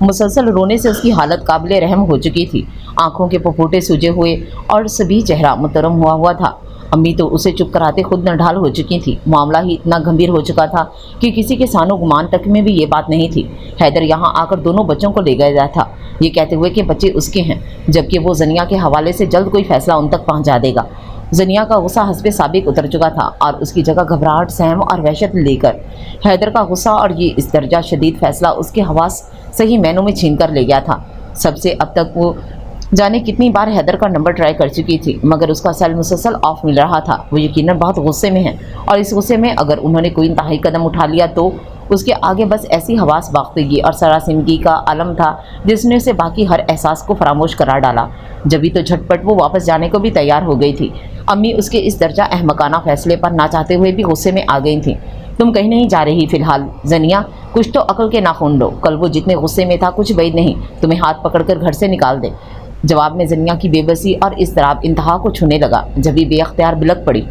مسلسل رونے سے اس کی حالت قابل رحم ہو چکی تھی۔ آنکھوں کے پپوٹے سوجے ہوئے اور سبھی چہرہ مترم ہوا تھا۔ امی تو اسے چپ کراتے خود نڈھال ہو چکی تھی۔ معاملہ ہی اتنا گمبھیر ہو چکا تھا کہ کسی کے سانو گمان تک میں بھی یہ بات نہیں تھی۔ حیدر یہاں آ کر دونوں بچوں کو لے گیا تھا، یہ کہتے ہوئے کہ بچے اس کے ہیں، جبکہ وہ زنیا کے حوالے سے جلد کوئی فیصلہ ان تک پہنچا دے گا۔ زنیا کا غصہ حسب سابق اتر چکا تھا اور اس کی جگہ گھبراہٹ، سہم اور وحشت لے کر حیدر کا غصہ اور یہ اس درجہ شدید فیصلہ اس کے حواس صحیح معنوں میں چھین کر لے گیا تھا۔ سب سے اب تک وہ جانے کتنی بار حیدر کا نمبر ٹرائی کر چکی تھی، مگر اس کا سیل مسلسل آف مل رہا تھا۔ وہ یقیناً بہت غصے میں ہے، اور اس غصے میں اگر انہوں نے کوئی انتہائی قدم اٹھا لیا تو اس کے آگے بس ایسی حواس باختگی اور سراسیمگی کا عالم تھا جس نے اسے باقی ہر احساس کو فراموش قرار ڈالا۔ جبھی تو جھٹپٹ وہ واپس جانے کو بھی تیار ہو گئی تھی۔ امی اس کے اس درجہ احمقانہ فیصلے پر نہ چاہتے ہوئے بھی غصے میں آ گئی تھیں۔ تم کہیں نہیں جا رہی فی الحال زنیا، کچھ تو عقل کے ناخن لو، کل وہ جتنے غصے میں تھا کچھ بعید نہیں تمہیں ہاتھ پکڑ کر گھر سے نکال دے۔ جواب میں زنیا کی بے بسی اور اضطراب انتہا کو چھونے لگا، جبھی بے اختیار بلک پڑی۔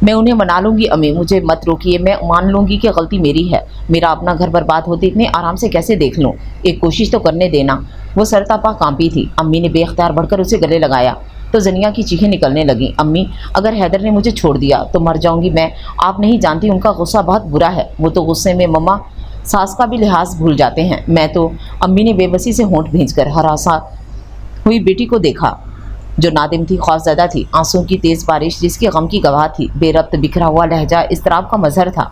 میں انہیں منا لوں گی امی، مجھے مت روکیے، میں مان لوں گی کہ غلطی میری ہے، میرا اپنا گھر برباد ہوتے اتنے آرام سے کیسے دیکھ لوں، ایک کوشش تو کرنے دینا۔ وہ سرتاپا کانپی تھی۔ امی نے بے اختیار بڑھ کر اسے گلے لگایا تو زنیا کی چیخیں نکلنے لگیں۔ امی، اگر حیدر نے مجھے چھوڑ دیا تو مر جاؤں گی میں، آپ نہیں جانتی ان کا غصہ بہت برا ہے، وہ تو غصے میں مما ساس کا بھی لحاظ بھول جاتے ہیں۔ میں تو، امی نے بے بسی سے ہونٹ بھینچ کر ہراساں ہوئی بیٹی کو دیکھا جو نادم تھی، خوفزدہ تھی۔ آنسوں کی تیز بارش جس کی غم کی گواہ تھی، بے ربط بکھرا ہوا لہجہ اضطراب کا مظہر تھا۔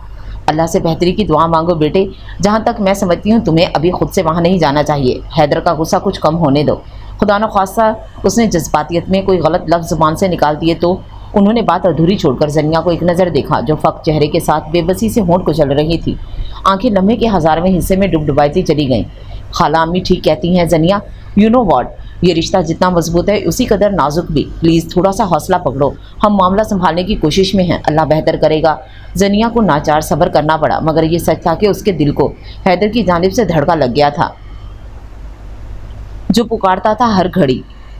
اللہ سے بہتری کی دعا مانگو بیٹے، جہاں تک میں سمجھتی ہوں تمہیں ابھی خود سے وہاں نہیں جانا چاہیے۔ حیدر کا غصہ کچھ کم ہونے دو۔ خدا نخواستہ اس نے جذباتیت میں کوئی غلط لفظ زبان سے نکال دیے تو۔ انہوں نے بات ادھوری چھوڑ کر زنیا کو ایک نظر دیکھا جو فق چہرے کے ساتھ بے بسی سے ہونٹ کو چل رہی تھی۔ آنکھیں لمحے کے ہزارویں حصے میں ڈبڈباتی چلی گئیں۔ خالہ امی ٹھیک کہتی ہیں زنیا، یو نو واٹ، یہ رشتہ جتنا مضبوط ہے اسی قدر نازک بھی، پلیز تھوڑا سا حوصلہ پکڑو، ہم معاملہ سنبھالنے کی کوشش میں ہیں، اللہ بہتر کرے گا۔ زنیا کو ناچار صبر کرنا پڑا، مگر یہ سچ تھا کہ اس کے دل کو حیدر کی جانب سے دھڑکا لگ گیا تھا جو پکارتا تھا ہر گھڑی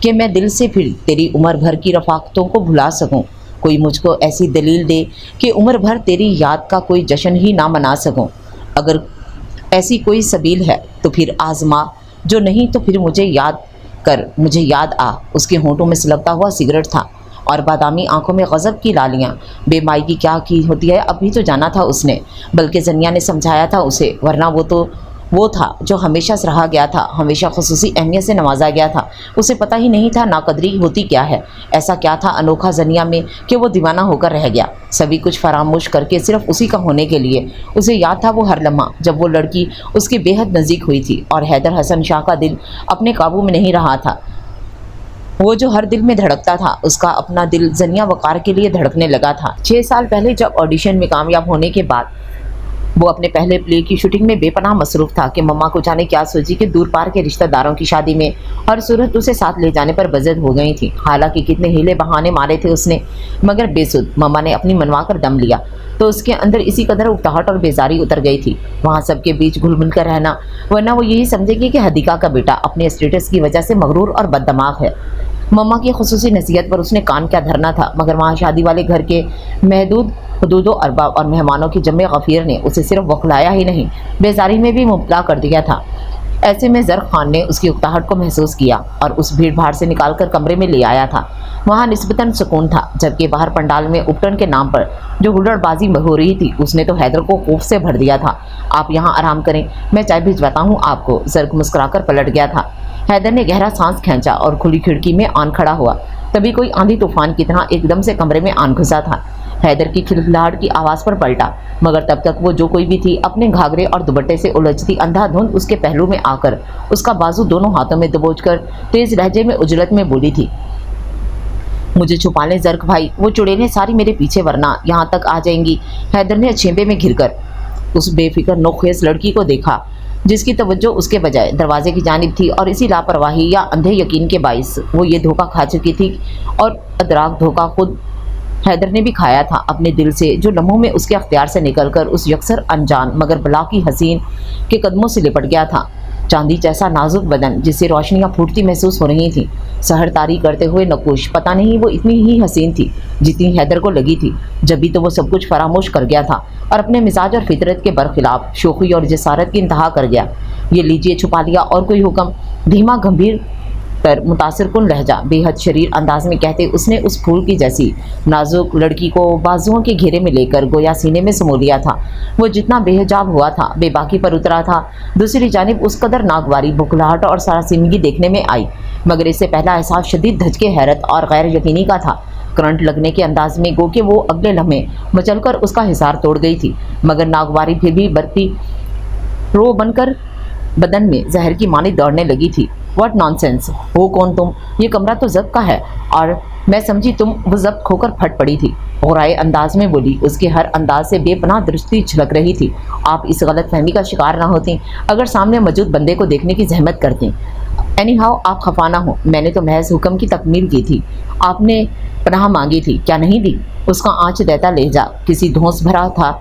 کہ میں دل سے پھر تیری عمر بھر کی رفاقتوں کو بھلا سکوں، کوئی مجھ کو ایسی دلیل دے کہ عمر بھر تیری یاد کا کوئی جشن ہی نہ منا سکوں۔ اگر ایسی کوئی سبیل ہے تو پھر آزما، جو نہیں تو پھر مجھے یاد کر، مجھے یاد آ۔ اس کے ہونٹوں میں سلگتا ہوا سگریٹ تھا اور بادامی آنکھوں میں غضب کی لالیاں۔ بے مائی کی کیا کی ہوتی ہے اب بھی تو جانا تھا اس نے، بلکہ زنیا نے سمجھایا تھا اسے، ورنہ وہ تھا جو ہمیشہ سراہا گیا تھا، ہمیشہ خصوصی اہمیت سے نوازا گیا تھا۔ اسے پتہ ہی نہیں تھا ناقدری ہوتی کیا ہے۔ ایسا کیا تھا انوکھا زنیا میں کہ وہ دیوانہ ہو کر رہ گیا، سبھی کچھ فراموش کر کے صرف اسی کا ہونے کے لیے۔ اسے یاد تھا وہ ہر لمحہ جب وہ لڑکی اس کے بے حد نزدیک ہوئی تھی، اور حیدر حسن شاہ کا دل اپنے قابو میں نہیں رہا تھا۔ وہ جو ہر دل میں دھڑکتا تھا، اس کا اپنا دل زنیا وقار کے لیے دھڑکنے لگا تھا۔ 6 سال پہلے جب آڈیشن میں کامیاب ہونے کے بعد وہ اپنے پہلے پلے کی شوٹنگ میں بے پناہ مصروف تھا کہ مما کو جانے کیا سوچی کہ دور پار کے رشتہ داروں کی شادی میں ہر صورت اسے ساتھ لے جانے پر بزد ہو گئی تھی۔ حالانکہ کتنے ہیلے بہانے مارے تھے اس نے، مگر بے سود۔ مما نے اپنی منوا کر دم لیا تو اس کے اندر اسی قدر اکتاہٹ اور بیزاری اتر گئی تھی وہاں سب کے بیچ گھل مل کر رہنا، ورنہ وہ یہی سمجھے گی کہ حدیقہ کا بیٹا اپنے اسٹیٹس کی وجہ سے مغرور اور بد دماغ ہے۔ مما کی خصوصی نصیحت پر اس نے کان کیا دھرنا تھا، مگر وہاں شادی والے گھر کے محدود حدود و ارباب اور مہمانوں کی جمع غفیر نے اسے صرف بخلایا ہی نہیں، بیزاری میں بھی مبتلا کر دیا تھا۔ ایسے میں زر خان نے اس کی اکتاہٹ کو محسوس کیا اور اس بھیڑ بھاڑ سے نکال کر کمرے میں لے آیا تھا۔ وہاں نسبتاً سکون تھا، جبکہ باہر پنڈال میں اپٹن کے نام پر جو ہلڑ بازی ہو رہی تھی اس نے تو حیدر کو خوف سے بھر دیا تھا۔ آپ یہاں آرام کریں، میں چائے بھجواتا ہوں آپ کو۔ زرق مسکرا کر پلٹ گیا تھا۔ حیدر نے گہرا سانس کھینچا اور کھلی کھڑکی میں آن کھڑا ہوا۔ تبھی کوئی آندھی طوفان کی طرح ایک دم سے کمرے میں آن گھسا تھا۔ حیدر کی کھلکھلاہٹ کی آواز پر پلٹا، مگر تب تک وہ جو کوئی بھی تھی اپنے گھاگھرے اور دوپٹے سے الجھتی اندھا دھند اس کے پہلو میں آ کر اس کا بازو دونوں ہاتھوں میں دبوچ کر تیز لہجے میں اجلت میں بولی تھی، مجھے چھپا لیں زرق بھائی، وہ چڑیلیں ساری میرے پیچھے ورنہ یہاں تک آ جائیں گی۔ حیدر نے چھینبے میں گھر کر اس بے فکر نوخیز لڑکی کو دیکھا جس کی توجہ اس کے بجائے دروازے کی جانب تھی، اور اسی لاپرواہی یا اندھے یقین کے باعث وہ یہ دھوکہ کھا چکی تھی، اور ادراک دھوکہ خود حیدر نے بھی کھایا تھا اپنے دل سے، جو لمحوں میں اس کے اختیار سے نکل کر اس یکسر انجان مگر بلا کی حسین کے قدموں سے لپٹ گیا تھا۔ چاندی جیسا نازک بدن جس سے روشنیاں پھوٹتی محسوس ہو رہی تھیں، سحر طاری کرتے ہوئے نقوش، پتہ نہیں وہ اتنی ہی حسین تھی جتنی حیدر کو لگی تھی جب بھی تو وہ سب کچھ فراموش کر گیا تھا اور اپنے مزاج اور فطرت کے برخلاف شوخی اور جسارت کی انتہا کر گیا۔ یہ لیجیے چھپا لیا اور کوئی حکم، دھیما گمبھیر تر متاثر کن لہجہ بے حد شریر انداز میں کہتے اس نے اس پھول کی جیسی نازک لڑکی کو بازوؤں کے گھیرے میں لے کر گویا سینے میں سمو لیا تھا۔ وہ جتنا بے حجاب ہوا تھا بے باکی پر اترا تھا۔ دوسری جانب اس قدر ناگواری، بکھلاہٹ اور سراسیمگی دیکھنے میں آئی، مگر اس سے پہلا احساس شدید دھچکے حیرت اور غیر یقینی کا تھا۔ کرنٹ لگنے کے انداز میں گو کہ وہ اگلے لمحے مچل کر اس کا حصار توڑ گئی تھی، مگر ناگواری پھر بھی برتی رو بن کر بدن میں زہر کی مانی دوڑنے لگی تھی۔ واٹ نان سینس، ہو کون تم؟ یہ کمرہ تو ضبط کا ہے، اور میں سمجھی تم وہ ضبط کھو کر پھٹ پڑی تھی۔ غرائے انداز میں بولی، اس کے ہر انداز سے بے پناہ درستی جھلک رہی تھی۔ آپ اس غلط فہمی کا شکار نہ ہوتی اگر سامنے موجود بندے کو دیکھنے کی زحمت کرتی۔ اینی ہاؤ آپ خفا نہ ہو، میں نے تو محض حکم کی تکمیل کی تھی۔ آپ نے پناہ مانگی تھی، کیا نہیں دی؟ اس کا آنچ دیتا لہجہ کسی دھونس بھرا تھا،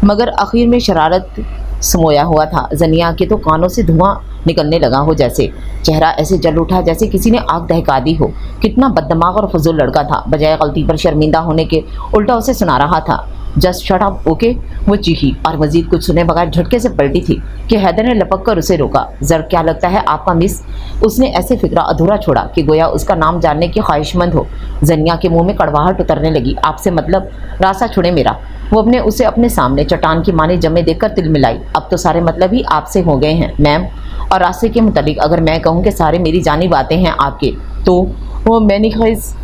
مگر آخر میں شرارت سمویا ہوا تھا۔ زنیا کے تو کانوں سے دھواں نکلنے لگا ہو، جیسے چہرہ ایسے جل اٹھا جیسے کسی نے آگ دہکا دی ہو۔ کتنا بد دماغ اور فضول لڑکا تھا، بجائے غلطی پر شرمندہ ہونے کے الٹا اسے سنا رہا تھا۔ جسٹ شٹ اپ اوکے، وہ چیخی اور مزید کچھ سنے بغیر جھٹکے سے پلٹی تھی کہ حیدر نے لپک کر اسے روکا۔ زر کیا لگتا ہے آپ کا مس؟ اس نے ایسے فکرہ ادھورا چھوڑا کہ گویا اس کا نام جاننے کی خواہش مند ہو۔ زنیا کے منہ میں کڑواہٹ اترنے لگی۔ آپ سے مطلب؟ راسا چھوڑے میرا۔ وہ اسے اپنے سامنے چٹان کی مانے جمے دیکھ کر تل ملائی۔ اب تو سارے مطلب ہی آپ سے ہو گئے ہیں میم، اور راستے کے متعلق اگر میں کہوں کہ سارے میری جانب آتے ہیں آپ کے، تو وہ میں نے خیز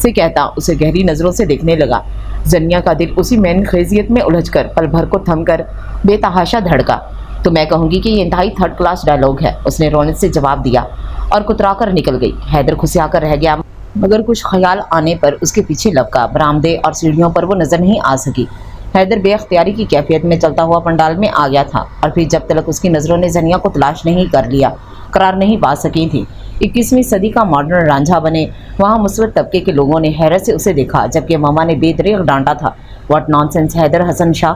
سے کہتا اسے گہری نظروں سے دیکھنے لگا۔ زنیا کا دل اسی مین خیزیت میں الجھ کر پل بھر کو تھم کر بے تحاشا دھڑکا۔ تو میں کہوں گی کہ یہ انتہائی تھرڈ کلاس ڈائلاگ ہے، اس نے رونق سے جواب دیا اور کترا کر نکل گئی۔ حیدر کھسیا کر رہ گیا، مگر کچھ خیال آنے پر اس کے پیچھے لپکا۔ برآمدے اور سیڑھیوں پر وہ نظر نہیں آ سکی۔ حیدر بے اختیاری کی کیفیت میں چلتا ہوا پنڈال میں آ گیا تھا، اور پھر جب تک اس کی نظروں نے زنیا کو تلاش نہیں کر لیا قرار نہیں پا سکی تھی۔ 21ویں صدی کا ماڈرن رانجھا بنے وہاں مثبت طبقے کے لوگوں نے حیرت سے اسے دیکھا، جبکہ ماما نے بے دریغ ڈانٹا تھا۔ واٹ نان سینس حیدر حسن شاہ،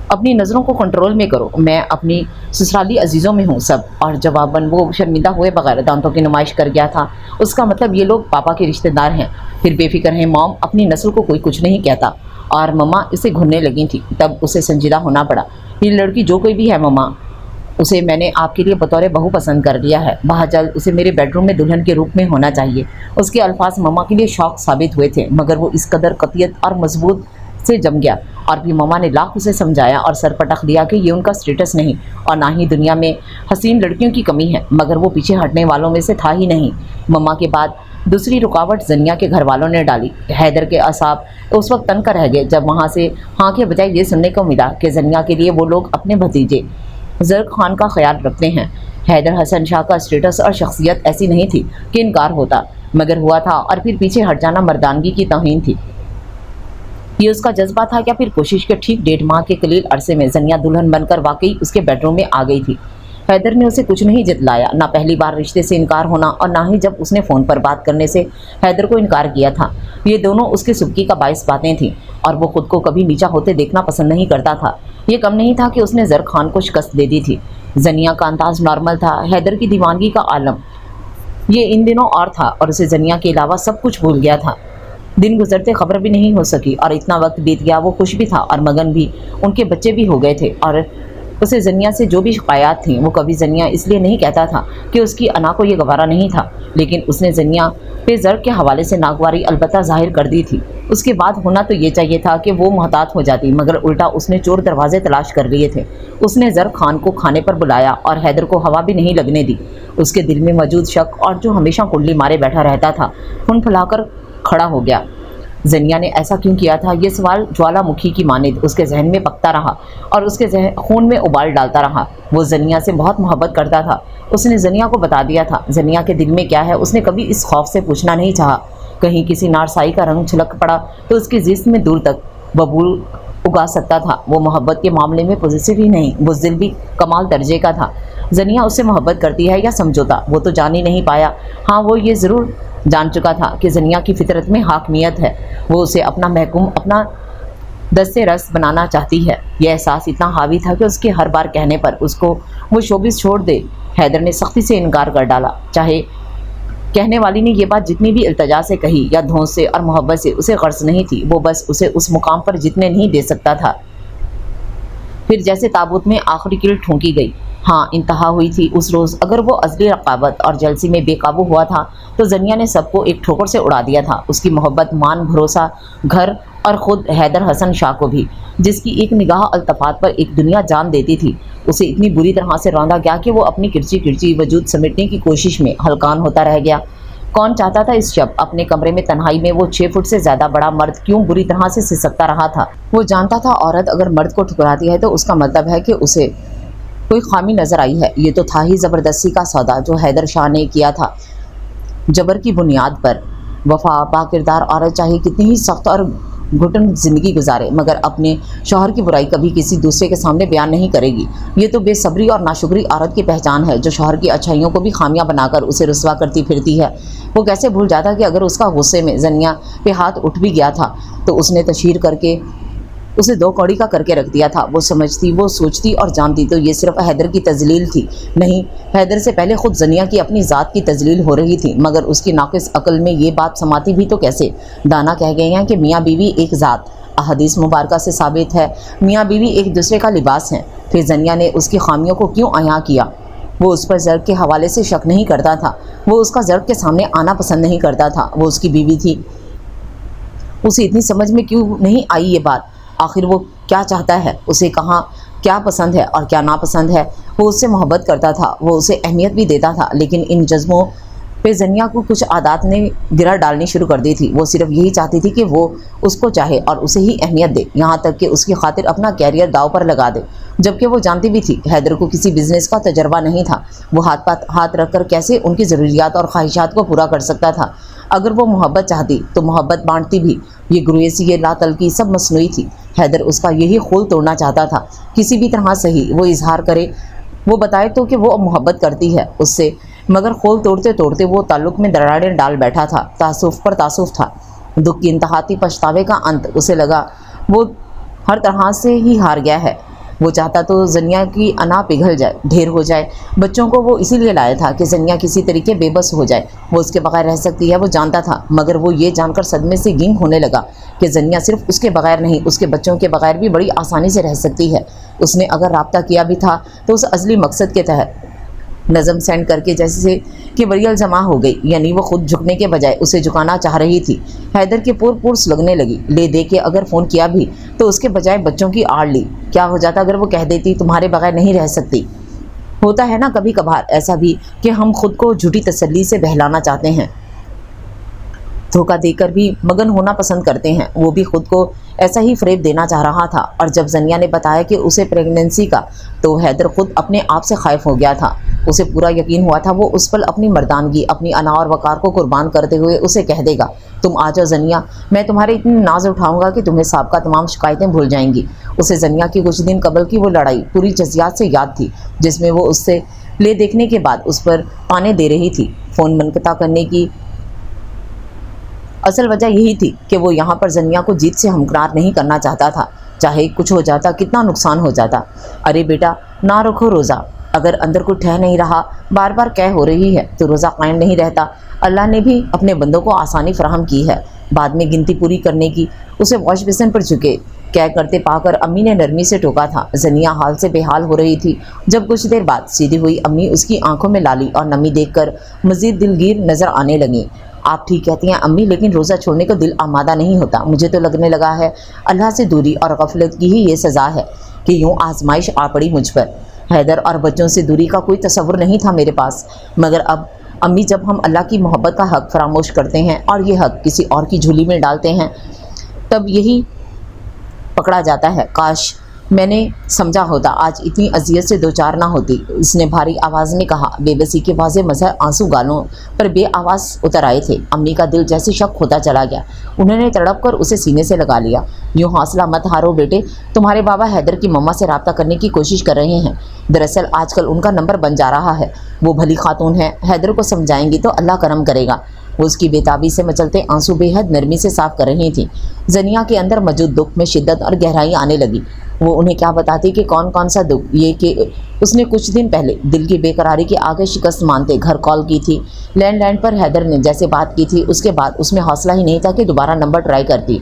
اپنی نظروں کو کنٹرول میں کرو، میں اپنی سسرالی عزیزوں میں ہوں سب۔ اور جواباً وہ شرمندہ ہوئے بغیر دانتوں کی نمائش کر گیا تھا۔ اس کا مطلب یہ لوگ پاپا کے رشتہ دار ہیں، پھر بے فکر ہیں موم، اپنی نسل کو کوئی کچھ نہیں کہتا۔ اور مما اسے گھننے لگی تھی، تب اسے سنجیدہ ہونا پڑا۔ یہ لڑکی جو کوئی بھی ہے مما، اسے میں نے آپ کے لیے بطور بہو پسند کر لیا ہے، بہت جلد اسے میرے بیڈ روم میں دلہن کے روپ میں ہونا چاہیے۔ اس کے الفاظ مما کے لیے شوق ثابت ہوئے تھے، مگر وہ اس قدر قطعیت اور مضبوط سے جم گیا، اور بھی مما نے لاکھ اسے سمجھایا اور سر پٹخ دیا کہ یہ ان کا سٹیٹس نہیں، اور نہ ہی دنیا میں حسین لڑکیوں کی کمی ہے، مگر وہ پیچھے ہٹنے والوں میں سے تھا ہی نہیں۔ مما کے بعد دوسری رکاوٹ زنیا کے گھر والوں نے ڈالی۔ حیدر کے اعصاب اس وقت تن کر رہ گئے جب وہاں سے ہاں کے بجائے یہ سننے کو ملا کہ زنیا کے لیے وہ لوگ اپنے بھتیجے زرق خان کا خیال رکھتے ہیں۔ حیدر حسن شاہ کا سٹیٹس اور شخصیت ایسی نہیں تھی کہ انکار ہوتا، مگر ہوا تھا، اور پھر پیچھے ہٹ جانا مردانگی کی توہین تھی۔ یہ اس کا جذبہ تھا کیا پھر کوشش کے ٹھیک 1.5 ماہ کے قلیل عرصے میں زنیا دلہن بن کر واقعی اس کے بیڈ روم میں آ گئی تھی۔ حیدر نے اسے کچھ نہیں جتلایا، نہ پہلی بار رشتے سے انکار ہونا اور نہ ہی جب اس نے فون پر بات کرنے سے حیدر کو انکار کیا تھا۔ یہ دونوں اس کی سبکی کا باعث باتیں تھیں، اور وہ خود کو کبھی نیچا ہوتے دیکھنا پسند نہیں کرتا تھا۔ یہ کم نہیں تھا کہ اس نے زرق خان کو شکست دے دی تھی۔ زنیا کا انداز نارمل تھا، حیدر کی دیوانگی کا عالم یہ ان دنوں اور تھا، اور اسے زنیا کے علاوہ سب کچھ بھول گیا تھا۔ دن گزرتے خبر بھی نہیں ہو سکی، اور اتنا وقت بیت گیا، وہ خوش بھی تھا اور مگن بھی، ان کے بچے بھی ہو گئے تھے، اور اسے زنیا سے جو بھی شکایات تھیں وہ کبھی زنیا اس لیے نہیں کہتا تھا کہ اس کی انا کو یہ گوارا نہیں تھا، لیکن اس نے زنیا پہ زرق کے حوالے سے ناگواری البتہ ظاہر کر دی تھی۔ اس کے بعد ہونا تو یہ چاہیے تھا کہ وہ محتاط ہو جاتی، مگر الٹا اس نے چور دروازے تلاش کر لیے تھے۔ اس نے زرق خان کو کھانے پر بلایا اور حیدر کو ہوا بھی نہیں لگنے دی۔ اس کے دل میں موجود شک اور جو ہمیشہ کنڈلی مارے بیٹھا رہتا تھا پھن پھلا کر کھڑا ہو گیا۔ زنیا نے ایسا کیوں کیا تھا؟ یہ سوال جوالا مکھی کی مانند اس کے ذہن میں پکتا رہا اور اس کے خون میں ابال ڈالتا رہا۔ وہ زنیا سے بہت محبت کرتا تھا، اس نے زنیا کو بتا دیا تھا۔ زنیا کے دل میں کیا ہے اس نے کبھی اس خوف سے پوچھنا نہیں چاہا، کہیں کسی نارسائی کا رنگ چھلک پڑا تو اس کی زیست میں دور تک ببول اگا سکتا تھا۔ وہ محبت کے معاملے میں پوزیسو ہی نہیں، بزدل بھی کمال درجے کا تھا۔ زنیا اس سے محبت کرتی ہے یا سمجھوتا، وہ تو جان ہی نہیں پایا۔ ہاں وہ یہ ضرور جان چکا تھا کہ زنیا کی فطرت میں حاکمیت ہے، وہ اسے اپنا محکوم، اپنا دست رس بنانا چاہتی ہے۔ یہ احساس اتنا حاوی تھا کہ اس کے ہر بار کہنے پر اس کو وہ شوبز چھوڑ دے، حیدر نے سختی سے انکار کر ڈالا، چاہے کہنے والی نے یہ بات جتنی بھی التجا سے کہی یا دھونس سے اور محبت سے، اسے غرض نہیں تھی، وہ بس اسے اس مقام پر جتنے نہیں دے سکتا تھا۔ پھر جیسے تابوت میں آخری کیل ٹھونکی گئی، ہاں انتہا ہوئی تھی اس روز۔ اگر وہ ازلی رقابت اور جلسی میں بے قابو ہوا تھا تو زنیا نے سب کو ایک ٹھوکر سے اڑا دیا تھا، اس کی محبت، مان، بھروسہ، گھر اور خود حیدر حسن شاہ کو بھی، جس کی ایک نگاہ التفات پر ایک دنیا جان دیتی تھی۔ اسے اتنی بری طرح سے روندا گیا کہ وہ اپنی کرچی کرچی وجود سمیٹنے کی کوشش میں ہلکان ہوتا رہ گیا۔ کون چاہتا تھا اس شب اپنے کمرے میں تنہائی میں وہ 6 فٹ سے زیادہ بڑا مرد کیوں بری طرح سے سسکتا رہا تھا؟ وہ جانتا تھا عورت اگر مرد کو ٹھکراتی ہے تو اس کا مطلب ہے کہ اسے کوئی خامی نظر آئی ہے۔ یہ تو تھا ہی زبردستی کا سودا جو حیدر شاہ نے کیا تھا جبر کی بنیاد پر۔ وفا با کردار عورت چاہے کتنی ہی سخت اور گھٹن زندگی گزارے، مگر اپنے شوہر کی برائی کبھی کسی دوسرے کے سامنے بیان نہیں کرے گی۔ یہ تو بے صبری اور ناشکری عورت کی پہچان ہے جو شوہر کی اچھائیوں کو بھی خامیاں بنا کر اسے رسوا کرتی پھرتی ہے۔ وہ کیسے بھول جاتا کہ اگر اس کا غصے میں زنیا پہ ہاتھ اٹھ بھی گیا تھا تو اس نے تشہیر کر کے اسے 2 کوڑی کا کر کے رکھ دیا تھا۔ وہ سمجھتی، وہ سوچتی اور جانتی تو یہ صرف حیدر کی تذلیل تھی، نہیں، حیدر سے پہلے خود زنیا کی اپنی ذات کی تذلیل ہو رہی تھی، مگر اس کی ناقص عقل میں یہ بات سماتی بھی تو کیسے؟ دانا کہہ گئے ہیں کہ میاں بیوی ایک ذات، احادیث مبارکہ سے ثابت ہے میاں بیوی ایک دوسرے کا لباس ہیں۔ پھر زنیا نے اس کی خامیوں کو کیوں عیاں کیا؟ وہ اس پر زرق کے حوالے سے شک نہیں کرتا تھا، وہ اس کا زرق کے سامنے آنا پسند نہیں کرتا تھا، وہ اس کی بیوی تھی۔ اسے اتنی سمجھ میں کیوں نہیں آئی یہ بات؟ آخر وہ کیا چاہتا ہے، اسے کہاں کیا پسند ہے اور کیا ناپسند ہے؟ وہ اس سے محبت کرتا تھا، وہ اسے اہمیت بھی دیتا تھا، لیکن ان جذبوں پہ زنیا کو کچھ عادات نے گرا ڈالنی شروع کر دی تھی۔ وہ صرف یہی چاہتی تھی کہ وہ اس کو چاہے اور اسے ہی اہمیت دے، یہاں تک کہ اس کی خاطر اپنا کیریئر داؤ پر لگا دے، جبکہ وہ جانتی بھی تھی حیدر کو کسی بزنس کا تجربہ نہیں تھا۔ وہ ہاتھ رکھ کر کیسے ان کی ضروریات اور خواہشات کو پورا کر سکتا تھا؟ اگر وہ محبت چاہتی تو محبت بانٹتی بھی۔ یہ گریزی، یہ لا تلقی سب مصنوعی تھی۔ حیدر اس کا یہی خول توڑنا چاہتا تھا، کسی بھی طرح صحیح وہ اظہار کرے، وہ بتائے تو کہ وہ محبت کرتی ہے اس سے، مگر خول توڑتے توڑتے وہ تعلق میں دراڑیں ڈال بیٹھا تھا۔ تعصف پر تعصف تھا، دکھ کی انتہا تھی، پچھتاوے کا انت۔ اسے لگا وہ ہر طرح سے ہی ہار گیا ہے، وہ چاہتا تو زنیا کی انا پگھل جائے، ڈھیر ہو جائے۔ بچوں کو وہ اسی لیے لایا تھا کہ زنیا کسی طریقے بے بس ہو جائے، وہ اس کے بغیر رہ سکتی ہے، وہ جانتا تھا، مگر وہ یہ جان کر صدمے سے گنگ ہونے لگا کہ زنیا صرف اس کے بغیر نہیں، اس کے بچوں کے بغیر بھی بڑی آسانی سے رہ سکتی ہے۔ اس نے اگر رابطہ کیا بھی تھا تو اس ازلی مقصد کے تحت نظم سینڈ کر کے جیسے کہ بریل جمع ہو گئی، یعنی وہ خود جھکنے کے بجائے اسے جھکانا چاہ رہی تھی۔ حیدر کے پور سلگنے لگی، لے دے کے اگر فون کیا بھی تو اس کے بجائے بچوں کی آڑ لی۔ کیا ہو جاتا اگر وہ کہہ دیتی تمہارے بغیر نہیں رہ سکتی؟ ہوتا ہے نا کبھی کبھار ایسا بھی کہ ہم خود کو جھوٹی تسلی سے بہلانا چاہتے ہیں، دھوکہ دے کر بھی مگن ہونا پسند کرتے ہیں۔ وہ بھی خود کو ایسا ہی فریب دینا چاہ رہا تھا، اور جب زنیا نے بتایا کہ اسے پریگننسی کا تو حیدر خود اپنے آپ سے خائف ہو گیا تھا۔ اسے پورا یقین ہوا تھا وہ اس پل اپنی مردانگی، اپنی انا اور وقار کو قربان کرتے ہوئے اسے کہہ دے گا، تم آ جاؤ زنیا، میں تمہارے اتنی ناز اٹھاؤں گا کہ تمہیں سابقہ تمام شکایتیں بھول جائیں گی۔ اسے زنیا کی کچھ دن قبل کی وہ لڑائی پوری جزیات سے یاد تھی، جس میں وہ اس سے پلے دیکھنے کے بعد اس پر تانے دے رہی تھی۔ فون منقطع کرنے کی اصل وجہ یہی تھی کہ وہ یہاں پر زنیا کو جیت سے ہمکنار نہیں کرنا چاہتا تھا، چاہے کچھ ہو جاتا، کتنا نقصان ہو جاتا۔ ارے بیٹا نہ رکھو روزہ، اگر اندر کوئی ٹھہ نہیں رہا، بار بار کہہ ہو رہی ہے تو روزہ قائم نہیں رہتا۔ اللہ نے بھی اپنے بندوں کو آسانی فراہم کی ہے۔ بعد میں گنتی پوری کرنے کی اسے واش بیسن پر جھکے کیا کرتے پا کر امی نے نرمی سے ٹوکا تھا۔ زنیا حال سے بے حال ہو رہی تھی جب کچھ دیر بعد سیدھی ہوئی امی اس کی آنکھوں میں لالی اور نمی دیکھ کر مزید دلگیر نظر آنے لگیں۔ آپ ٹھیک کہتی ہیں امی، لیکن روزہ چھوڑنے کو دل آمادہ نہیں ہوتا۔ مجھے تو لگنے لگا ہے اللہ سے دوری اور غفلت کی ہی یہ سزا ہے کہ یوں آزمائش آ پڑی مجھ پر۔ حیدر اور بچوں سے دوری کا کوئی تصور نہیں تھا میرے پاس، مگر اب امی جب ہم اللہ کی محبت کا حق فراموش کرتے ہیں اور یہ حق کسی اور کی جھولی میں ڈالتے ہیں تب یہی پکڑا جاتا ہے۔ کاش میں نے سمجھا ہوتا آج اتنی اذیت سے دوچار نہ ہوتی، اس نے بھاری آواز میں کہا۔ بے بسی کے واضح مظہر آنسو گالوں پر بے آواز اتر آئے تھے۔ امی کا دل جیسے شک ہوتا چلا گیا، انہوں نے تڑپ کر اسے سینے سے لگا لیا۔ یوں حوصلہ مت ہارو بیٹے، تمہارے بابا حیدر کی مما سے رابطہ کرنے کی کوشش کر رہے ہیں، دراصل آج کل ان کا نمبر بن جا رہا ہے۔ وہ بھلی خاتون ہے، حیدر کو سمجھائیں گی تو اللہ کرم کرے گا۔ وہ اس کی بےتابی سے مچلتے آنسو بے حد نرمی سے صاف کر رہی تھیں۔ زنیا کے اندر موجود دکھ میں شدت اور گہرائی آنے لگی۔ وہ انہیں کیا بتاتی کہ کون سا دکھ؟ یہ کہ اس نے کچھ دن پہلے دل کی بے قراری کے آگے شکست مانتے گھر کال کی تھی۔ لینڈ لائن پر حیدر نے جیسے بات کی تھی اس کے بعد اس میں حوصلہ ہی نہیں تھا کہ دوبارہ نمبر ٹرائی کرتی۔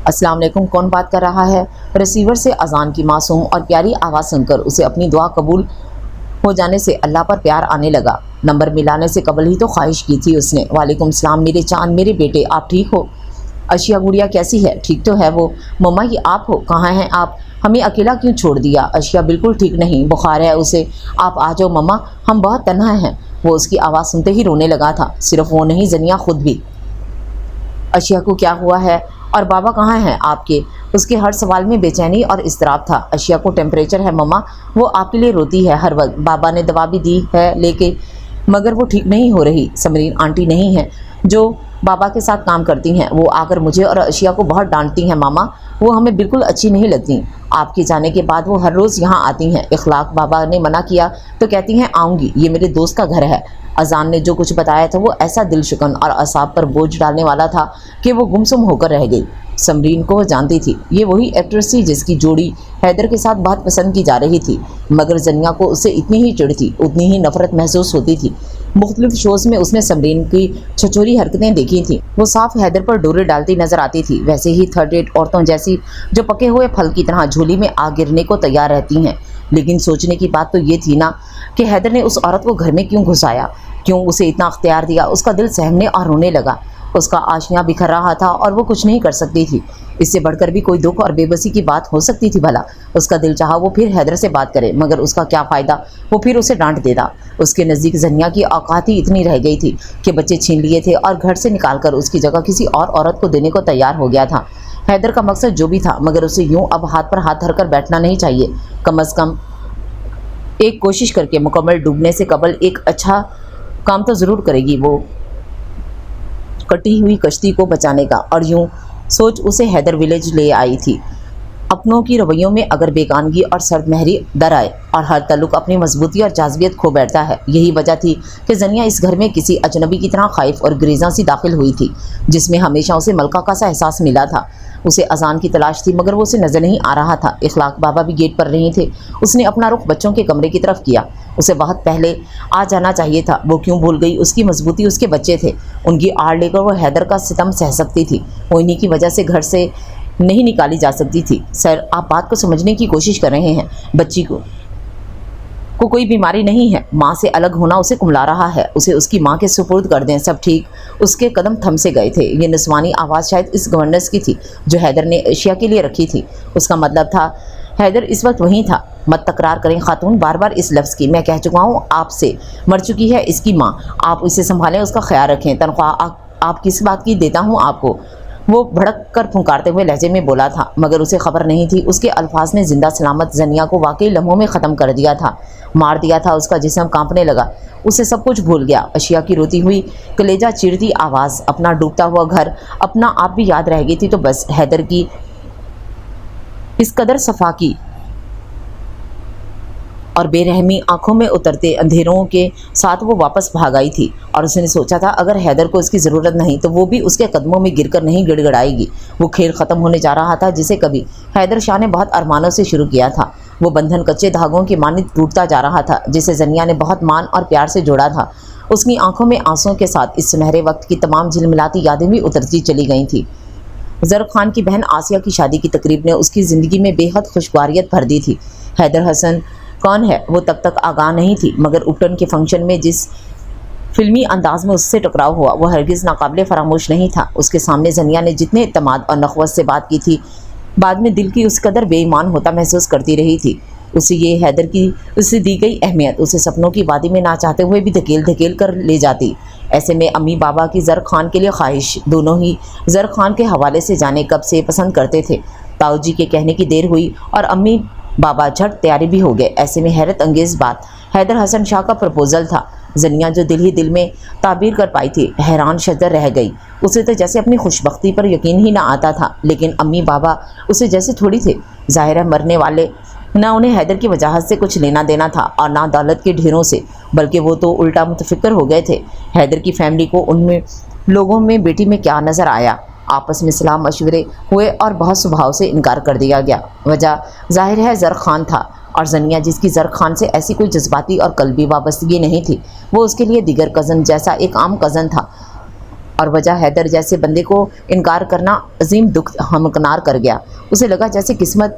السلام علیکم، کون بات کر رہا ہے؟ ریسیور سے اذان کی معصوم اور پیاری آواز سن کر اسے اپنی دعا قبول ہو جانے سے اللہ پر پیار آنے لگا۔ نمبر ملانے سے قبل ہی تو خواہش کی تھی اس نے۔ وعلیکم السلام میرے چاند، میرے بیٹے، آپ ٹھیک ہو؟ اشیا گڑیا کیسی ہے؟ ٹھیک تو ہے وہ؟ مما یہ آپ ہو؟ کہاں ہیں آپ؟ ہمیں اکیلا کیوں چھوڑ دیا؟ اشیا بالکل ٹھیک نہیں، بخار ہے اسے۔ آپ آ جاؤ مما، ہم بہت تنہا ہیں۔ وہ اس کی آواز سنتے ہی رونے لگا تھا، صرف وہ نہیں زنیا خود بھی۔ اشیا کو کیا ہوا ہے اور بابا کہاں ہیں آپ کے؟ اس کے ہر سوال میں بے چینی اور اضطراب تھا۔ اشیا کو ٹیمپریچر ہے مما، وہ آپ کے لیے روتی ہے ہر وقت، بابا نے دوا بھی دی ہے لیکن مگر وہ ٹھیک نہیں ہو رہی۔ سمرین آنٹی نہیں ہیں جو بابا کے ساتھ کام کرتی ہیں، وہ آ کر مجھے اور اشیا کو بہت ڈانٹتی ہیں ماما، وہ ہمیں بالکل اچھی نہیں لگتی۔ آپ کے جانے کے بعد وہ ہر روز یہاں آتی ہیں، اخلاق بابا نے منع کیا تو کہتی ہیں آؤں گی، یہ میرے دوست کا گھر ہے۔ اذان نے جو کچھ بتایا تھا وہ ایسا دل شکن اور اعصاب پر بوجھ ڈالنے والا تھا کہ وہ گمسم ہو کر رہ گئی۔ سمرین کو وہ جانتی تھی، یہ وہی ایکٹریس تھی جس کی جوڑی حیدر کے ساتھ بہت پسند کی جا رہی تھی، مگر زنیا کو اس سے اتنی ہی چڑ تھی، اتنی ہی نفرت محسوس ہوتی تھی۔ مختلف شوز میں اس نے سمرین کی چھچوری حرکتیں دیکھی تھیں، وہ صاف حیدر پر ڈورے ڈالتی نظر آتی تھی، ویسے ہی 38 عورتوں جیسی جو پکے ہوئے پھل کی طرح جھولی میں آ گرنے کو تیار رہتی ہیں۔ لیکن سوچنے کی بات تو یہ تھی نا کہ حیدر نے اس عورت کو گھر میں کیوں گھسایا، کیوں اسے اتنا اختیار دیا؟ اس کا دل سہمنے اور رونے لگا، اس کا آشیاں بکھر رہا تھا اور وہ کچھ نہیں کر سکتی تھی۔ اس سے بڑھ کر بھی کوئی دکھ اور بے بسی کی بات ہو سکتی تھی بھلا؟ اس کا دل چاہا وہ پھر حیدر سے بات کرے، مگر اس کا کیا فائدہ، وہ پھر اسے ڈانٹ دیتا۔ اس کے نزدیک زنیا کی اوقات ہی اتنی رہ گئی تھی کہ بچے چھین لیے تھے اور گھر سے نکال کر اس کی جگہ کسی اور عورت کو دینے کو تیار ہو گیا تھا۔ حیدر کا مقصد جو بھی تھا، مگر اسے یوں اب ہاتھ پر ہاتھ دھر کر بیٹھنا نہیں چاہیے، کم از کم ایک کوشش کر کے مکمل ڈوبنے سے قبل ایک اچھا کام تو ضرور کرے گی وہ کٹی ہوئی کشتی کو بچانے کا۔ اور یوں سوچ اسے حیدر ولیج لے آئی تھی۔ اپنوں کی رویوں میں اگر بیگانگی اور سرد مہری در آئے اور ہر تعلق اپنی مضبوطی اور جاذبیت کھو بیٹھتا ہے، یہی وجہ تھی کہ زنیا اس گھر میں کسی اجنبی کی طرح خائف اور گریزاں سی داخل ہوئی تھی، جس میں ہمیشہ اسے ملکہ کا سا احساس ملا تھا۔ اسے اذان کی تلاش تھی مگر وہ اسے نظر نہیں آ رہا تھا۔ اخلاق بابا بھی گیٹ پر نہیں تھے۔ اس نے اپنا رخ بچوں کے کمرے کی طرف کیا۔ اسے بہت پہلے آ جانا چاہیے تھا، وہ کیوں بھول گئی؟ اس کی مضبوطی اس کے بچے تھے، ان کی آڑ لے کر وہ حیدر کا ستم سہ سکتی تھی، وہ انہی کی وجہ سے گھر سے نہیں نکالی جا سکتی تھی۔ سر، آپ بات کو سمجھنے کی کوشش کر رہے ہیں۔ بچی کو کوئی بیماری نہیں ہے، ماں سے الگ ہونا اسے کملا رہا ہے، اسے اس کی ماں کے سپرد کر دیں، سب ٹھیک۔ اس کے قدم تھم سے گئے تھے۔ یہ نسوانی آواز شاید اس گورننس کی تھی جو حیدر نے ایشیا کے لیے رکھی تھی۔ اس کا مطلب تھا حیدر اس وقت وہیں تھا۔ مت تکرار کریں خاتون بار بار اس لفظ کی، میں کہہ چکا ہوں آپ سے، مر چکی ہے اس کی ماں، آپ اسے سنبھالیں، اس کا خیال رکھیں۔ تنخواہ آپ کس بات کی دیتا ہوں آپ کو؟ وہ بھڑک کر پھنکارتے ہوئے لہجے میں بولا تھا، مگر اسے خبر نہیں تھی اس کے الفاظ نے زندہ سلامت زنیا کو واقعی لمحوں میں ختم کر دیا تھا، مار دیا تھا۔ اس کا جسم کانپنے لگا، اسے سب کچھ بھول گیا۔ اشیا کی روتی ہوئی کلیجہ چیرتی آواز، اپنا ڈوبتا ہوا گھر، اپنا آپ بھی یاد رہ گئی تھی تو بس۔ حیدر کی اس قدر صفاقی اور بے رحمی آنکھوں میں اترتے اندھیروں کے ساتھ وہ واپس بھاگ آئی تھی، اور اس نے سوچا تھا اگر حیدر کو اس کی ضرورت نہیں تو وہ بھی اس کے قدموں میں گر کر نہیں گڑ گڑائے گی۔ وہ کھیل ختم ہونے جا رہا تھا جسے کبھی حیدر شاہ نے بہت ارمانوں سے شروع کیا تھا۔ وہ بندھن کچے دھاگوں کی مانند ٹوٹتا جا رہا تھا جسے زنیا نے بہت مان اور پیار سے جوڑا تھا۔ اس کی آنکھوں میں آنسوؤں کے ساتھ اس سنہرے وقت کی تمام جھلملاتی یادیں بھی اترتی چلی گئی تھیں۔ زرق خان کی بہن آسیہ کی شادی کی تقریب نے اس کی زندگی میں بے حد خوشگواریت بھر دی تھی۔ حیدر حسن کون ہے وہ تب تک آگاہ نہیں تھی، مگر اپٹن کے فنکشن میں جس فلمی انداز میں اس سے ٹکراؤ ہوا وہ ہرگز ناقابل فراموش نہیں تھا۔ اس کے سامنے زنیا نے جتنے اعتماد اور نخوت سے بات کی تھی، بعد میں دل کی اس قدر بے ایمان ہوتا محسوس کرتی رہی تھی۔ اسے یہ حیدر کی اسے دی گئی اہمیت اسے سپنوں کی وادی میں نہ چاہتے ہوئے بھی دھکیل کر لے جاتی۔ ایسے میں امی بابا کی زرق خان کے لیے خواہش، دونوں ہی زرق خان کے حوالے سے جانے کب سے پسند کرتے تھے۔ تاؤ جی کے کہنے کی دیر ہوئی اور امی بابا جھٹ تیاری بھی ہو گئے۔ ایسے میں حیرت انگیز بات حیدر حسن شاہ کا پرپوزل تھا۔ زنیا جو دل ہی دل میں تعبیر کر پائی تھی حیران شدر رہ گئی۔ اسے تو جیسے اپنی خوش بختی پر یقین ہی نہ آتا تھا، لیکن امی بابا اسے جیسے تھوڑی تھے۔ ظاہر ہے مرنے والے نہ انہیں حیدر کی وجاہت سے کچھ لینا دینا تھا اور نہ دولت کے ڈھیروں سے، بلکہ وہ تو الٹا متفکر ہو گئے تھے۔ حیدر کی فیملی کو ان میں لوگوں میں بیٹی میں کیا نظر آیا؟ آپس میں صلاح مشورے ہوئے اور بہت سبھاؤ سے انکار کر دیا گیا۔ وجہ ظاہر ہے زرق خان تھا، اور زنیا جس کی زرق خان سے ایسی کوئی جذباتی اور قلبی وابستگی نہیں تھی، وہ اس کے لیے دیگر کزن جیسا ایک عام کزن تھا، اور وجہ حیدر جیسے بندے کو انکار کرنا عظیم دکھ ہمکنار کر گیا۔ اسے لگا جیسے قسمت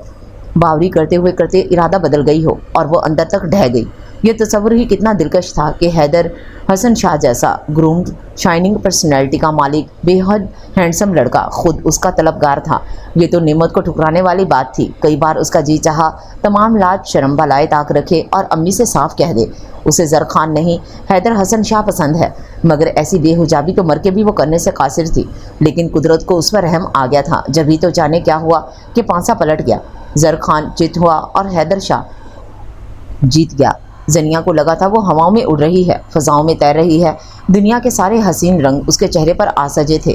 باوری کرتے ہوئے کرتے ارادہ بدل گئی ہو اور وہ اندر تک ڈھہ گئی۔ یہ تصور ہی کتنا دلکش تھا کہ حیدر حسن شاہ جیسا گرومڈ شائننگ پرسنالٹی کا مالک، بے حد ہینڈسم لڑکا خود اس کا طلبگار تھا۔ یہ تو نعمت کو ٹھکرانے والی بات تھی۔ کئی بار اس کا جی چاہا تمام لاج شرم بالائے طاق رکھے اور امی سے صاف کہہ دے اسے زرق خان نہیں حیدر حسن شاہ پسند ہے، مگر ایسی بے حجابی تو مر کے بھی وہ کرنے سے قاصر تھی۔ لیکن قدرت کو اس پر رحم آ گیا تھا، جبھی تو جانے کیا ہوا کہ پانسا پلٹ گیا۔ زرق خان چت ہوا اور حیدر شاہ جیت گیا۔ زنیا کو لگا تھا وہ ہواؤں میں اڑ رہی ہے، فضاؤں میں تیر رہی ہے۔ دنیا کے سارے حسین رنگ اس کے چہرے پر آ سجے تھے۔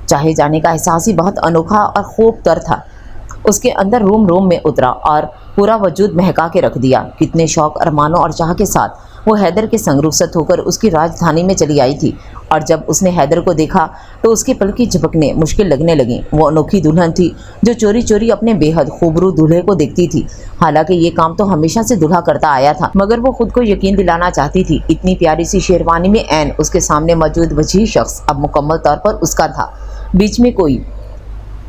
چاہے جانے کا احساس ہی بہت انوکھا اور خوب تر تھا، اس کے اندر روم روم میں اترا اور پورا وجود مہکا کے رکھ دیا۔ کتنے شوق، ارمانوں اور چاہ کے ساتھ وہ حیدر کے سنگ رخصت ہو کر اس کی راجدھانی میں چلی آئی تھی، اور جب اس نے حیدر کو دیکھا تو اس کی پلکی جھپکنے مشکل لگنے لگیں۔ وہ انوکھی دلہن تھی جو چوری چوری اپنے بے حد خوبرو دولہے کو دیکھتی تھی۔ حالانکہ یہ کام تو ہمیشہ سے دلہا کرتا آیا تھا، مگر وہ خود کو یقین دلانا چاہتی تھی۔ اتنی پیاری سی شیروانی میں عین اس کے سامنے موجود وجیح شخص اب مکمل طور پر اس کا تھا۔ بیچ میں کوئی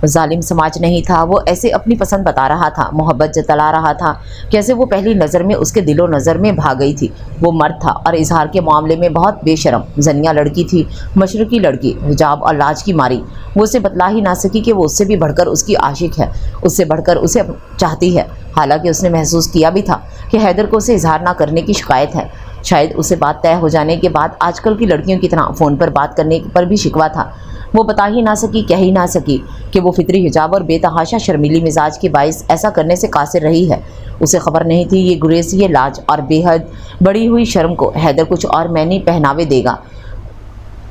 ظالم سماج نہیں تھا۔ وہ ایسے اپنی پسند بتا رہا تھا، محبت جتلا رہا تھا، کیسے وہ پہلی نظر میں اس کے دل و نظر میں بھا گئی تھی۔ وہ مرد تھا اور اظہار کے معاملے میں بہت بے شرم۔ زنیا لڑکی تھی، مشرقی لڑکی، حجاب اور لاج کی ماری۔ وہ اسے بتلا ہی نہ سکی کہ وہ اس سے بھی بڑھ کر اس کی عاشق ہے، اس سے بڑھ کر اسے چاہتی ہے۔ حالانکہ اس نے محسوس کیا بھی تھا کہ حیدر کو اسے اظہار نہ کرنے کی شکایت ہے۔ شاید اسے بات طے ہو جانے کے بعد آج کل کی لڑکیوں کی طرح فون پر بات کرنے پر بھی شکوہ تھا۔ وہ بتا ہی نہ سکی، کہہ ہی نہ سکی کہ وہ فطری حجاب اور بے تحاشا شرمیلی مزاج کے باعث ایسا کرنے سے قاصر رہی ہے۔ اسے خبر نہیں تھی یہ گریز، یہ لاج اور بے حد بڑی ہوئی شرم کو حیدر کچھ اور معنی پہناوے دے گا۔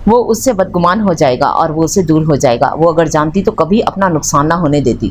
وہ اس سے بدگمان ہو جائے گا اور وہ اسے دور ہو جائے گا۔ وہ اگر جانتی تو کبھی اپنا نقصان نہ ہونے دیتی۔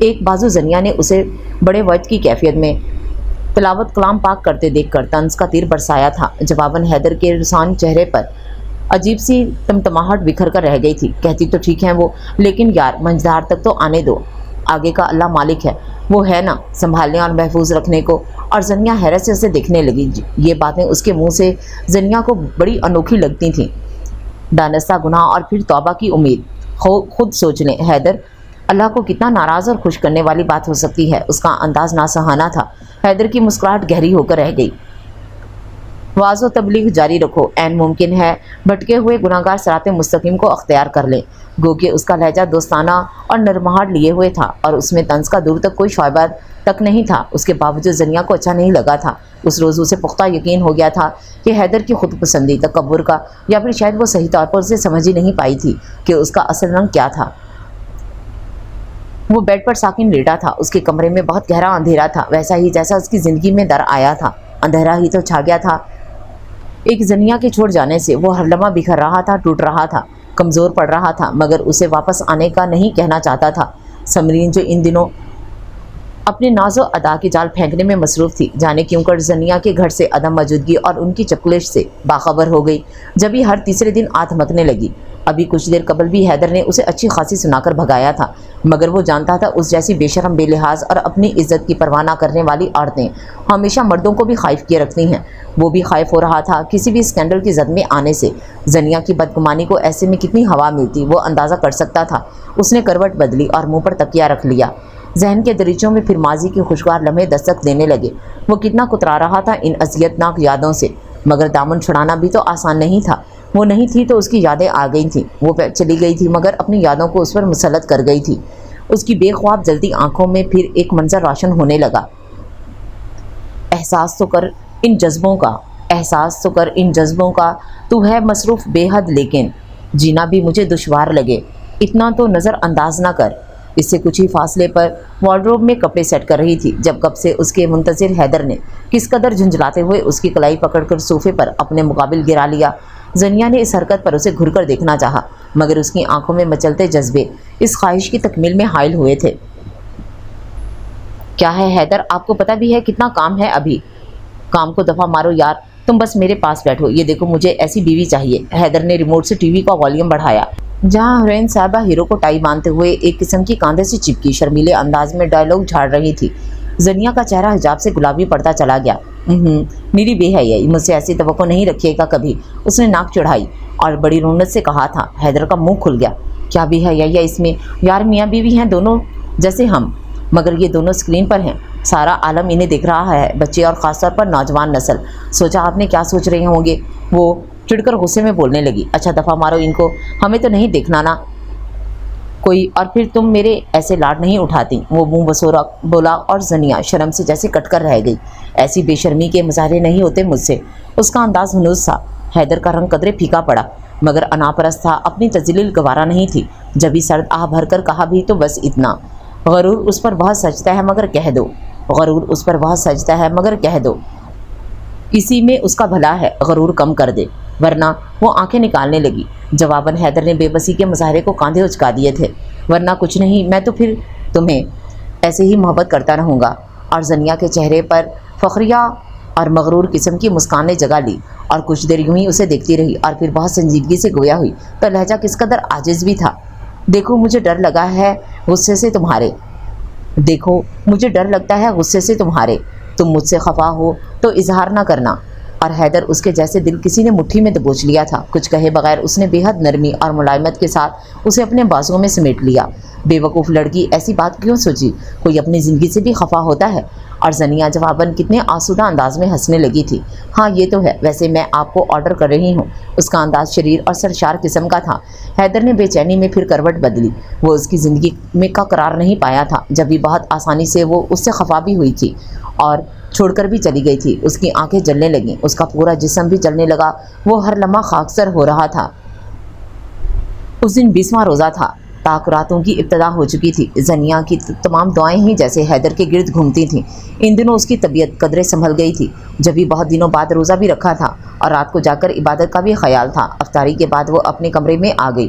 ایک بازو زنیا نے اسے بڑے وقت کی کیفیت میں تلاوت کلام پاک کرتے دیکھ کر طنز کا تیر برسایا تھا۔ جواباً حیدر کے رسان چہرے پر عجیب سی تمتماہٹ بکھر کر رہ گئی تھی۔ کہتی تو ٹھیک ہے وہ، لیکن یار منجدار تک تو آنے دو، آگے کا اللہ مالک ہے، وہ ہے نا سنبھالنے اور محفوظ رکھنے کو۔ اور زنیا حیرت سے اسے دیکھنے لگی۔ یہ باتیں اس کے منہ سے زنیا کو بڑی انوکھی لگتی تھیں۔ دانستہ گناہ اور پھر توبہ کی امید۔ خود سوچ لیں حیدر، اللہ کو کتنا ناراض اور خوش کرنے والی بات ہو سکتی ہے۔ اس کا انداز ناسہانا تھا۔ حیدر کی مسکراہٹ گہری ہو کر رہ گئی۔ واعظ و تبلیغ جاری رکھو، عین ممکن ہے بھٹکے ہوئے گناہگار صراط مستقیم کو اختیار کر لیں۔ گو کہ اس کا لہجہ دوستانہ اور نرمہٹ لیے ہوئے تھا اور اس میں طنز کا دور تک کوئی شعبہ تک نہیں تھا۔ اس کے باوجود زنیا کو اچھا نہیں لگا تھا۔ اس روز اسے پختہ یقین ہو گیا تھا کہ حیدر کی خود پسندی، تکبر کا، یا پھر شاید وہ صحیح طور پر اسے سمجھ ہی نہیں پائی تھی کہ اس کا اصل رنگ کیا تھا۔ وہ بیڈ پر ساکن لیٹا تھا۔ اس کے کمرے میں بہت گہرا اندھیرا تھا، ویسا ہی جیسا اس کی زندگی میں در آیا تھا۔ اندھیرا ہی تو چھا گیا تھا۔ ایک زنیا کے چھوڑ جانے سے وہ ہر لمحہ بکھر رہا تھا، ٹوٹ رہا تھا، کمزور پڑ رہا تھا، مگر اسے واپس آنے کا نہیں کہنا چاہتا تھا۔ سمرین جو ان دنوں اپنے ناز و ادا کی جال پھینکنے میں مصروف تھی، جانے کیوں کر زنیا کے گھر سے عدم موجودگی اور ان کی چکلش سے باخبر ہو گئی۔ جب ہی ہر تیسرے دن آنکھ تھمکنے لگی۔ ابھی کچھ دیر قبل بھی حیدر نے اسے اچھی خاصی سنا کر بھگایا تھا، مگر وہ جانتا تھا اس جیسی بے شرم، بے لحاظ اور اپنی عزت کی پرواہ نہ کرنے والی عورتیں ہمیشہ مردوں کو بھی خائف کیے رکھتی ہیں۔ وہ بھی خائف ہو رہا تھا کسی بھی اسکینڈل کی زد میں آنے سے۔ زنیا کی بدگمانی کو ایسے میں کتنی ہوا ملتی وہ اندازہ کر سکتا تھا۔ اس نے کروٹ بدلی اور منہ پر تکیہ رکھ لیا۔ ذہن کے دریچوں میں پھر ماضی کے خوشگوار لمحے دستک دینے لگے۔ وہ کتنا کترا رہا تھا ان اذیت ناک یادوں سے، مگر دامن چھڑانا بھی تو آسان نہیں تھا۔ وہ نہیں تھی تو اس کی یادیں آ گئی تھیں۔ وہ چلی گئی تھی مگر اپنی یادوں کو اس پر مسلط کر گئی تھی۔ اس کی بے خواب جلتی آنکھوں میں پھر ایک منظر روشن ہونے لگا۔ احساس تو کر ان جذبوں کا، احساس تو کر ان جذبوں کا، تو ہے مصروف بے حد لیکن جینا بھی مجھے دشوار لگے، اتنا تو نظر انداز نہ کر۔ اس سے کچھ ہی فاصلے پر وارڈروب میں کپڑے سیٹ کر رہی تھی جب کب سے اس کے منتظر حیدر نے کس قدر جھنجھلاتے ہوئے اس کی کلائی پکڑ کر صوفے پر اپنے مقابل گرا لیا۔ زنیا نے اس حرکت پر اسے گھر کر دیکھنا چاہا، مگر اس کی آنکھوں میں مچلتے جذبے اس خواہش کی تکمیل میں حائل ہوئے تھے۔ کیا ہے حیدر، آپ کو پتہ بھی ہے کتنا کام ہے ابھی؟ کام کو دفعہ مارو یار، تم بس میرے پاس بیٹھو۔ یہ دیکھو مجھے ایسی بیوی چاہیے۔ حیدر نے ریموٹ سے ٹی وی کا والیوم بڑھایا، جہاں ہیروئن صاحبہ ہیرو کو ٹائی باندھتے ہوئے ایک قسم کی کاندھے سے چپکی شرمیلے انداز میں ڈائیلاگ جھاڑ رہی تھی۔ زنیا کا چہرہ حجاب سے گلابی پڑتا چلا گیا۔ میری بے حیائی، مجھ سے ایسی توقع نہیں رکھیے گا کبھی۔ اس نے ناک چڑھائی اور بڑی رونت سے کہا تھا۔ حیدر کا منہ کھل گیا۔ کیا بے حیائی ہے اس میں؟ یار میاں بیوی ہیں دونوں جیسے ہم، مگر یہ دونوں اسکرین پر ہیں، سارا عالم انہیں دیکھ رہا ہے، بچے اور خاص طور پر نوجوان نسل۔ سوچا آپ نے کیا سوچ رہے ہوں گے؟ وہ چڑھ کر غصے میں بولنے لگی۔ اچھا دفعہ مارو ان کو، ہمیں تو نہیں دیکھنا نا کوئی، اور پھر تم میرے ایسے لاڈ نہیں اٹھاتی۔ وہ منہ بسورا بولا اور زنیا شرم سے جیسے کٹ کر رہ گئی۔ ایسی بے شرمی کے مظاہرے نہیں ہوتے مجھ سے۔ اس کا انداز ہنوز تھا۔ حیدر کا رنگ قدرے پھیکا پڑا، مگر انا پرست تھا، اپنی تذلیل گوارا نہیں تھی۔ جبھی سرد آہ بھر کر کہا بھی تو بس اتنا، غرور اس پر بہت سجتا ہے مگر کہہ دو، غرور اس پر بہت سجتا ہے مگر کہہ دو، اسی میں اس کا بھلا ہے، غرور کم کر دے ورنہ۔ وہ آنکھیں نکالنے لگی۔ جواباً حیدر نے بے بسی کے مظاہرے کو کاندھے اچکا دیے تھے۔ ورنہ کچھ نہیں، میں تو پھر تمہیں ایسے ہی محبت کرتا رہوں گا۔ اور زنیا کے چہرے پر فخریہ اور مغرور قسم کی مسکان نے جگہ لی اور کچھ دیر یوں ہی اسے دیکھتی رہی، اور پھر بہت سنجیدگی سے گویا ہوئی تو لہجہ کس قدر عاجز بھی تھا۔ دیکھو مجھے ڈر لگا ہے غصے سے تمہارے، دیکھو مجھے ڈر لگتا ہے غصے سے تمہارے، تم مجھ سے خفا ہو تو اظہار نہ کرنا۔ اور حیدر اس کے جیسے دل کسی نے مٹھی میں دبوچ لیا تھا۔ کچھ کہے بغیر اس نے بے حد نرمی اور ملائمت کے ساتھ اسے اپنے بازوؤں میں سمیٹ لیا۔ بے وقوف لڑکی، ایسی بات کیوں سوچی؟ کوئی اپنی زندگی سے بھی خفا ہوتا ہے؟ اور زنیا جواباً کتنے آسودہ انداز میں ہنسنے لگی تھی۔ ہاں یہ تو ہے، ویسے میں آپ کو آرڈر کر رہی ہوں۔ اس کا انداز شریر اور سرشار قسم کا تھا۔ حیدر نے بے چینی میں پھر کروٹ بدلی۔ وہ اس کی زندگی میں کا قرار نہیں پایا تھا، جبھی بہت آسانی سے وہ اس سے خفا بھی ہوئی تھی اور چھوڑ کر بھی چلی گئی تھی۔ اس کی آنکھیں جلنے لگیں، اس کا پورا جسم بھی جلنے لگا۔ وہ ہر لمحہ خاکسر ہو رہا تھا۔ اس دن 20واں روزہ تھا۔ تاخراتوں کی ابتدا ہو چکی تھی۔ زنیا کی تمام دعائیں ہی جیسے حیدر کے گرد گھومتی تھیں۔ ان دنوں اس کی طبیعت قدرے سنبھل گئی تھی، جبھی بہت دنوں بعد روزہ بھی رکھا تھا اور رات کو جا کر عبادت کا بھی خیال تھا۔ افطاری کے بعد وہ اپنے کمرے میں آ گئی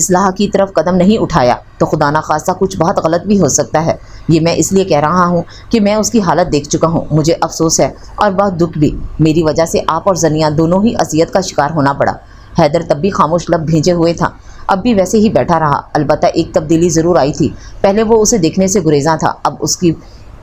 اصلاح کی طرف قدم نہیں اٹھایا تو خدا نخواستہ کچھ بہت غلط بھی ہو سکتا ہے۔ یہ میں اس لیے کہہ رہا ہوں کہ میں اس کی حالت دیکھ چکا ہوں۔ مجھے افسوس ہے اور بہت دکھ بھی، میری وجہ سے آپ اور زنیا دونوں ہی اذیت کا شکار ہونا پڑا۔ حیدر تب بھی خاموش لب بھیجے ہوئے تھا، اب بھی ویسے ہی بیٹھا رہا۔ البتہ ایک تبدیلی ضرور آئی تھی، پہلے وہ اسے دیکھنے سے گریزاں تھا، اب اس کی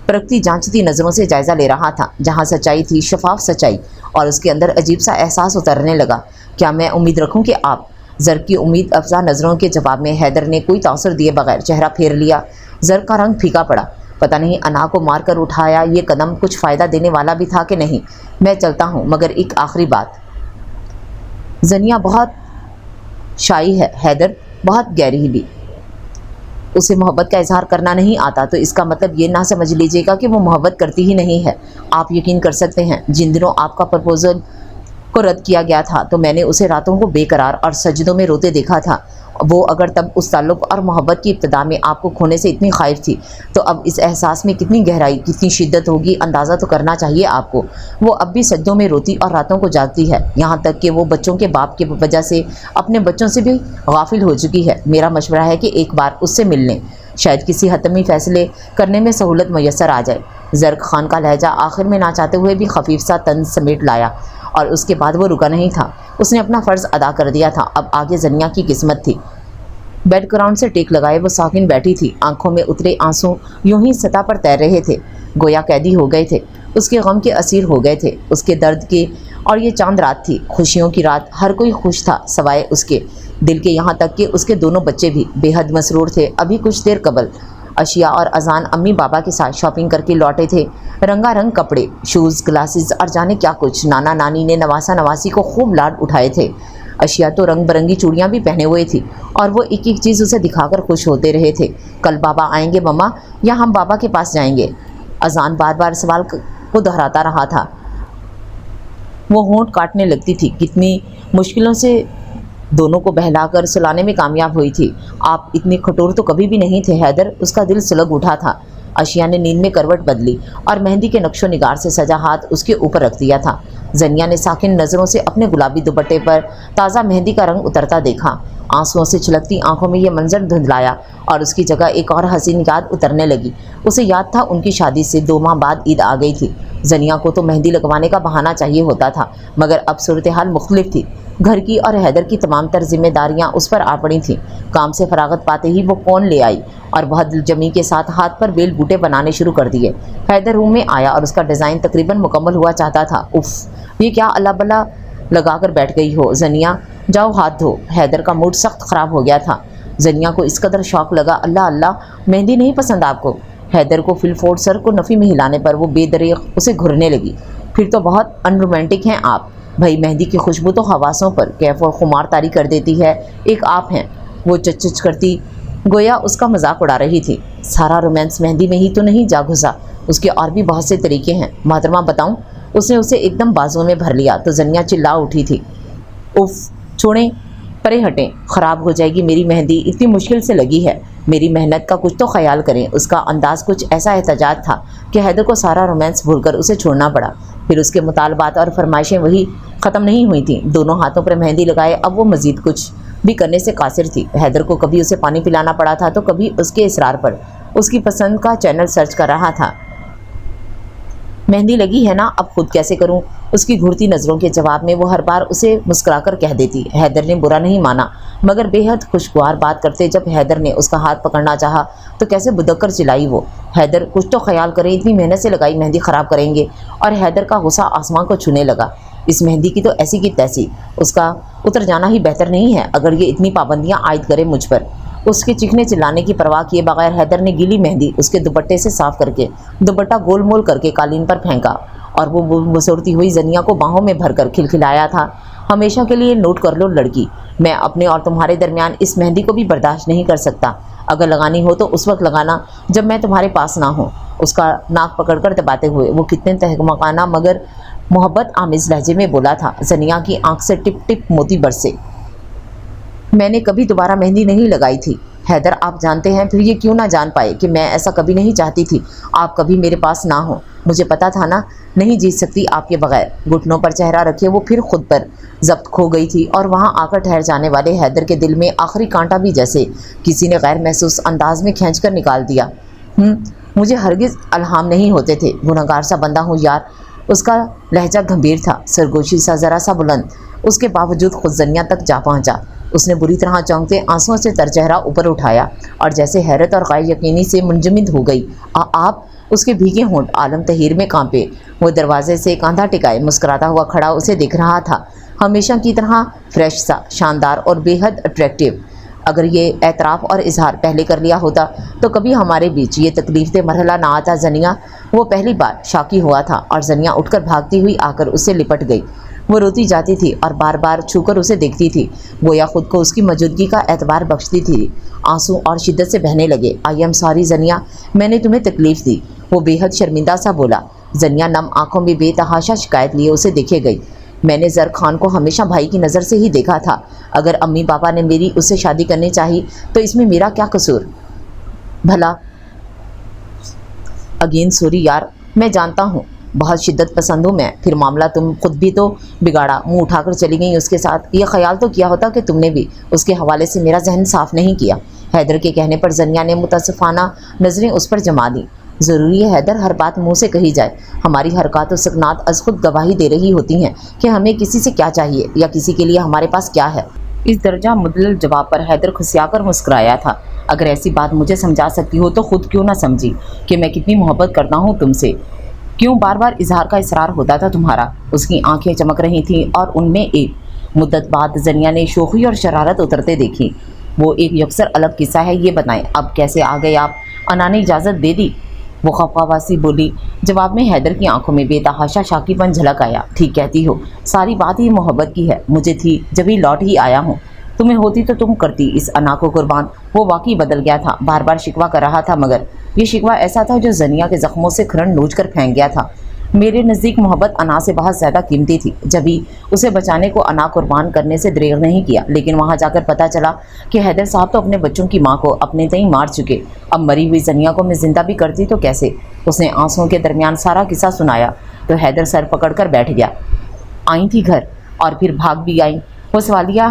پرکھتی جانچتی نظروں سے جائزہ لے رہا تھا۔ جہاں سچائی تھی، شفاف سچائی، اور اس کے اندر عجیب سا احساس اترنے لگا۔ کیا میں امید رکھوں کہ آپ؟ زر کی امید افزا نظروں کے جواب میں حیدر نے کوئی تاثر دیے بغیر چہرہ پھیر لیا۔ زر کا رنگ پھیکا پڑا۔ پتہ نہیں انا کو مار کر اٹھایا یہ قدم کچھ فائدہ دینے والا بھی تھا کہ نہیں۔ میں چلتا ہوں، مگر ایک آخری بات۔ زنیا بہت شائی ہے حیدر، بہت گہری بھی۔ اسے محبت کا اظہار کرنا نہیں آتا تو اس کا مطلب یہ نہ سمجھ لیجیے گا کہ وہ محبت کرتی ہی نہیں ہے۔ آپ یقین کر سکتے ہیں، جن دنوں آپ کا پرپوزل کو رد کیا گیا تھا تو میں نے اسے راتوں کو بے قرار اور سجدوں میں روتے دیکھا تھا۔ وہ اگر تب اس تعلق اور محبت کی ابتدا میں آپ کو کھونے سے اتنی خائف تھی تو اب اس احساس میں کتنی گہرائی، کتنی شدت ہوگی، اندازہ تو کرنا چاہیے آپ کو۔ وہ اب بھی سجدوں میں روتی اور راتوں کو جاگتی ہے، یہاں تک کہ وہ بچوں کے باپ کی وجہ سے اپنے بچوں سے بھی غافل ہو چکی ہے۔ میرا مشورہ ہے کہ ایک بار اس سے مل لیں، شاید کسی حتمی فیصلے کرنے میں سہولت میسر آ جائے۔ زرق خان کا لہجہ آخر میں نہ چاہتے ہوئے بھی خفیف سا طنز سمیٹ لایا، اور اس کے بعد وہ رکا نہیں تھا۔ اس نے اپنا فرض ادا کر دیا تھا، اب آگے زنیا کی قسمت تھی۔ بیڈ گراؤنڈ سے ٹیک لگائے وہ ساکن بیٹھی تھی، آنکھوں میں اترے آنسوں یوں ہی سطح پر تیر رہے تھے، گویا قیدی ہو گئے تھے، اس کے غم کے اسیر ہو گئے تھے، اس کے درد کے۔ اور یہ چاند رات تھی، خوشیوں کی رات، ہر کوئی خوش تھا سوائے اس کے دل کے، یہاں تک کہ اس کے دونوں بچے بھی بے حد مسرور تھے۔ ابھی کچھ دیر قبل اشیاء اور اذان امی بابا کے ساتھ شاپنگ کر کے لوٹے تھے، رنگا رنگ کپڑے، شوز، گلاسز اور جانے کیا کچھ۔ نانا نانی نے نواسا نواسی کو خوب لاڈ اٹھائے تھے۔ اشیاء تو رنگ برنگی چوڑیاں بھی پہنے ہوئے تھی اور وہ ایک ایک چیز اسے دکھا کر خوش ہوتے رہے تھے۔ کل بابا آئیں گے مما، یا ہم بابا کے پاس جائیں گے؟ اذان بار بار سوال کو دہراتا رہا تھا۔ وہ ہونٹ کاٹنے لگتی تھی، کتنی مشکلوں سے دونوں کو بہلا کر سلانے میں کامیاب ہوئی تھی۔ آپ اتنے کھٹور تو کبھی بھی نہیں تھے حیدر، اس کا دل سلگ اٹھا تھا۔ اشیاء نے نیند میں کروٹ بدلی اور مہندی کے نقش و نگار سے سجا ہاتھ اس کے اوپر رکھ دیا تھا۔ زنیا نے ساکن نظروں سے اپنے گلابی دوپٹے پر تازہ مہندی کا رنگ اترتا دیکھا، آنسوؤں سے چھلکتی آنکھوں میں یہ منظر دھندلایا اور اس کی جگہ ایک اور حسین یاد اترنے لگی۔ اسے یاد تھا ان کی شادی سے 2 ماہ بعد عید آ گئی تھی۔ زنیا کو تو مہندی لگوانے کا بہانہ چاہیے ہوتا تھا، مگر اب صورتحال مختلف تھی۔ گھر کی اور حیدر کی تمام تر ذمہ داریاں اس پر آ پڑی تھیں۔ کام سے فراغت پاتے ہی وہ فون لے آئی اور بہت دلجمی کے ساتھ ہاتھ پر بیل بوٹے بنانے شروع کر دیے۔ حیدر روم میں آیا اور اس کا ڈیزائن تقریباً مکمل ہوا چاہتا تھا۔ اف، یہ کیا اللہ بلا لگا کر بیٹھ گئی ہو زنیا، جاؤ ہاتھ دھو۔ حیدر کا موڈ سخت خراب ہو گیا تھا۔ زنیا کو اس قدر شوق لگا، اللہ اللہ، مہندی نہیں پسند آپ کو؟ حیدر کو فل فور سر کو نفی میں ہلانے پر وہ بے دریغ اسے گھرنے لگی۔ پھر تو بہت ان رومانٹک ہیں آپ بھائی، مہندی کی خوشبو تو حواسوں پر کیف و خمار طاری کر دیتی ہے، ایک آپ ہیں۔ وہ چچ کرتی گویا اس کا مذاق اڑا رہی تھی۔ سارا رومانس مہندی میں ہی تو نہیں جا گھسا، اس کے اور بھی بہت سے طریقے ہیں، محترمہ بتاؤں؟ اس نے اسے ایک دم بازوں میں بھر لیا تو زنیا چلا اٹھی تھی۔ اف، چھوڑیں، پرے ہٹیں، خراب ہو جائے گی میری مہندی، اتنی مشکل سے لگی ہے، میری محنت کا کچھ تو خیال کریں۔ اس کا انداز کچھ ایسا احتجاج تھا کہ حیدر کو سارا رومانس بھول کر اسے چھوڑنا پڑا۔ پھر اس کے مطالبات اور فرمائشیں وہی ختم نہیں ہوئی تھیں۔ دونوں ہاتھوں پر مہندی لگائے اب وہ مزید کچھ بھی کرنے سے قاصر تھی۔ حیدر کو کبھی اسے پانی پلانا پڑا تھا تو کبھی اس کے اصرار پر اس کی پسند کا چینل سرچ کر رہا تھا۔ مہندی لگی ہے نا، اب خود کیسے کروں؟ اس کی گھورتی نظروں کے جواب میں وہ ہر بار اسے مسکرا کر کہہ دیتی۔ حیدر نے برا نہیں مانا، مگر بے حد خوشگوار بات کرتے جب حیدر نے اس کا ہاتھ پکڑنا چاہا تو کیسے بدک کر چلائی وہ۔ حیدر، کچھ تو خیال کریں، اتنی محنت سے لگائی مہندی خراب کریں گے؟ اور حیدر کا غصہ آسمان کو چھونے لگا۔ اس مہندی کی تو ایسی کی تیسی، اس کا اتر جانا ہی بہتر نہیں ہے اگر یہ اتنی پابندیاں عائد کرے مجھ پر۔ اس کے چیخنے چلانے کی پرواہ کیے بغیر حیدر نے گیلی مہندی اس کے دوپٹے سے صاف کر کے دوپٹہ گول مول کر کے قالین پر پھینکا اور وہ مسورتی ہوئی زنیا کو باہوں میں بھر کر کھلکھلایا تھا۔ ہمیشہ کے لیے نوٹ کر لو لڑکی، میں اپنے اور تمہارے درمیان اس مہندی کو بھی برداشت نہیں کر سکتا۔ اگر لگانی ہو تو اس وقت لگانا جب میں تمہارے پاس نہ ہوں۔ اس کا ناک پکڑ کر دباتے ہوئے وہ کتنے تہمکانہ مگر محبت آمیز لہجے میں بولا تھا۔ زنیا کی آنکھ سے ٹپ ٹپ موتی برسے۔ میں نے کبھی دوبارہ مہندی نہیں لگائی تھی حیدر آپ جانتے ہیں پھر یہ کیوں نہ جان پائے کہ میں ایسا کبھی نہیں چاہتی تھی، آپ کبھی میرے پاس نہ ہوں، مجھے پتا تھا نا نہیں جیت سکتی آپ کے بغیر۔ گھٹنوں پر چہرہ رکھے وہ پھر خود پر ضبط کھو گئی تھی اور وہاں آ کر ٹھہر جانے والے حیدر کے دل میں آخری کانٹا بھی جیسے کسی نے غیر محسوس انداز میں کھینچ کر نکال دیا۔ مجھے ہرگز الہام نہیں ہوتے تھے، گنہگار سا بندہ ہوں یار۔ اس کا لہجہ گھمبیر تھا، سرگوشی سا ذرا سا بلند، اس کے باوجود خود زنیا تک جا پہنچا۔ اس نے بری طرح چونکتے آنسوؤں سے تر چہرہ اوپر اٹھایا اور جیسے حیرت اور غیر یقینی سے منجمد ہو گئی۔ آپ؟ اس کے بھیگے ہونٹ عالم تحیر میں کانپے۔ وہ دروازے سے کاندھا ٹکائے مسکراتا ہوا کھڑا اسے دیکھ رہا تھا، ہمیشہ کی طرح فریش سا، شاندار اور بے حد اٹریکٹیو۔ اگر یہ اعتراف اور اظہار پہلے کر لیا ہوتا تو کبھی ہمارے بیچ یہ تکلیف دہ مرحلہ نہ آتا زنیا۔ وہ پہلی بار شاکی ہوا تھا اور زنیا اٹھ کر بھاگتی ہوئی آ کر اس سے لپٹ گئی۔ وہ روتی جاتی تھی اور بار بار چھو کر اسے دیکھتی تھی، گویا خود کو اس کی موجودگی کا اعتبار بخشتی تھی۔ آنسو اور شدت سے بہنے لگے۔ آئی ایم سوری زنیا، میں نے تمہیں تکلیف دی، وہ بے حد شرمندہ سا بولا۔ زنیا نم آنکھوں میں بے تحاشا شکایت لیے اسے دیکھے گئی۔ میں نے زر خان کو ہمیشہ بھائی کی نظر سے ہی دیکھا تھا، اگر امی پاپا نے میری اس سے شادی کرنی چاہی تو اس میں میرا کیا قصور؟ بھلا اگین سوری یار، میں جانتا ہوں بہت شدت پسند ہوں میں، پھر معاملہ تم خود بھی تو بگاڑا، منہ اٹھا کر چلی گئی اس کے ساتھ۔ یہ خیال تو کیا ہوتا کہ تم نے بھی اس کے حوالے سے میرا ذہن صاف نہیں کیا۔ حیدر کے کہنے پر زنیا نے متاسفانہ نظریں اس پر جما دیں۔ ضروری ہے حیدر ہر بات منہ سے کہی جائے؟ ہماری حرکات و سکنات از خود گواہی دے رہی ہوتی ہیں کہ ہمیں کسی سے کیا چاہیے یا کسی کے لیے ہمارے پاس کیا ہے۔ اس درجہ مدلل جواب پر حیدر کھسیا کر مسکرایا تھا۔ اگر ایسی بات مجھے سمجھا سکتی ہو تو خود کیوں نہ سمجھی کہ میں کتنی محبت کرتا ہوں تم سے؟ کیوں بار بار اظہار کا اصرار ہوتا تھا تمہارا؟ اس کی آنکھیں چمک رہی تھیں اور ان میں ایک مدت بعد زنیا نے شوخی اور شرارت اترتے دیکھی۔ وہ ایک یکسر الگ قصہ ہے، یہ بتائیں اب کیسے آ گئے آپ؟ انا نے اجازت دے دی، وہ خفقہ سی بولی۔ جواب میں حیدر کی آنکھوں میں بے تحاشا شاکی پن جھلک آیا۔ ٹھیک کہتی ہو، ساری بات ہی محبت کی ہے، مجھے تھی جبھی لوٹ ہی آیا ہوں، تمہیں ہوتی تو تم کرتی اس انا کو قربان۔ وہ واقعی بدل گیا تھا، بار بار شکوہ کر رہا تھا، مگر یہ شکوہ ایسا تھا جو زنیا کے زخموں سے کھرن نوچ کر پھینک گیا تھا۔ میرے نزدیک محبت انا سے بہت زیادہ قیمتی تھی، جبھی اسے بچانے کو انا قربان کرنے سے دریغ نہیں کیا، لیکن وہاں جا کر پتہ چلا کہ حیدر صاحب تو اپنے بچوں کی ماں کو اپنے تئیں مار چکے۔ اب مری ہوئی زنیا کو میں زندہ بھی کرتی تو کیسے؟ اس نے آنسوؤں کے درمیان سارا قصہ سنایا تو حیدر سر پکڑ کر بیٹھ گیا۔ آئی تھی گھر اور پھر بھاگ بھی آئیں؟ وہ سوالیہ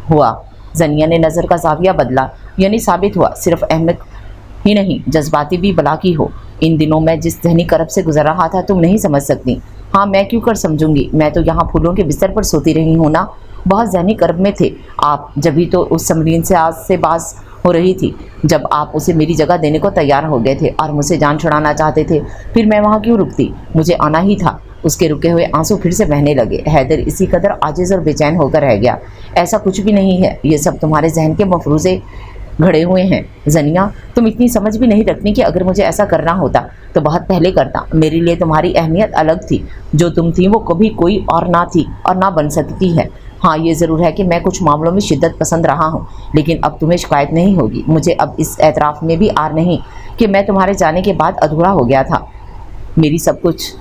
ہوا۔ زنیا نے نظر کا زاویہ بدلا۔ یعنی ثابت ہوا صرف احمق ہی نہیں، جذباتی بھی بلا کی ہو۔ ان دنوں میں جس ذہنی کرب سے گزر رہا تھا تم نہیں سمجھ سکتی۔ ہاں میں کیوں کر سمجھوں گی، میں تو یہاں پھولوں کے بستر پر سوتی رہی ہوں نا۔ بہت ذہنی کرب میں تھے آپ، جبھی تو اس سمرین سے آج سے باز ہو رہی تھی جب آپ اسے میری جگہ دینے کو تیار ہو گئے تھے اور مجھ سے جان چھڑانا چاہتے تھے، پھر میں وہاں کیوں رکتی؟ مجھے آنا ہی تھا۔ اس کے رکے ہوئے آنسو پھر سے بہنے لگے۔ حیدر اسی قدر عاجز اور بے چین ہو کر رہ گیا۔ ایسا کچھ بھی نہیں ہے، یہ سب تمہارے ذہن کے مفروضے گھڑے ہوئے ہیں۔ زنیا تم اتنی سمجھ بھی نہیں رکھتی کہ اگر مجھے ایسا کرنا ہوتا تو بہت پہلے کرتا۔ میرے لیے تمہاری اہمیت الگ تھی، جو تم تھی وہ کبھی کوئی اور نہ تھی اور نہ بن سکتی ہے۔ ہاں یہ ضرور ہے کہ میں کچھ معاملوں میں شدت پسند رہا ہوں، لیکن اب تمہیں شکایت نہیں ہوگی۔ مجھے اب اس اعتراف میں بھی آر نہیں کہ میں تمہارے جانے کے بعد ادھورا ہو گیا تھا۔ میری سب کچھ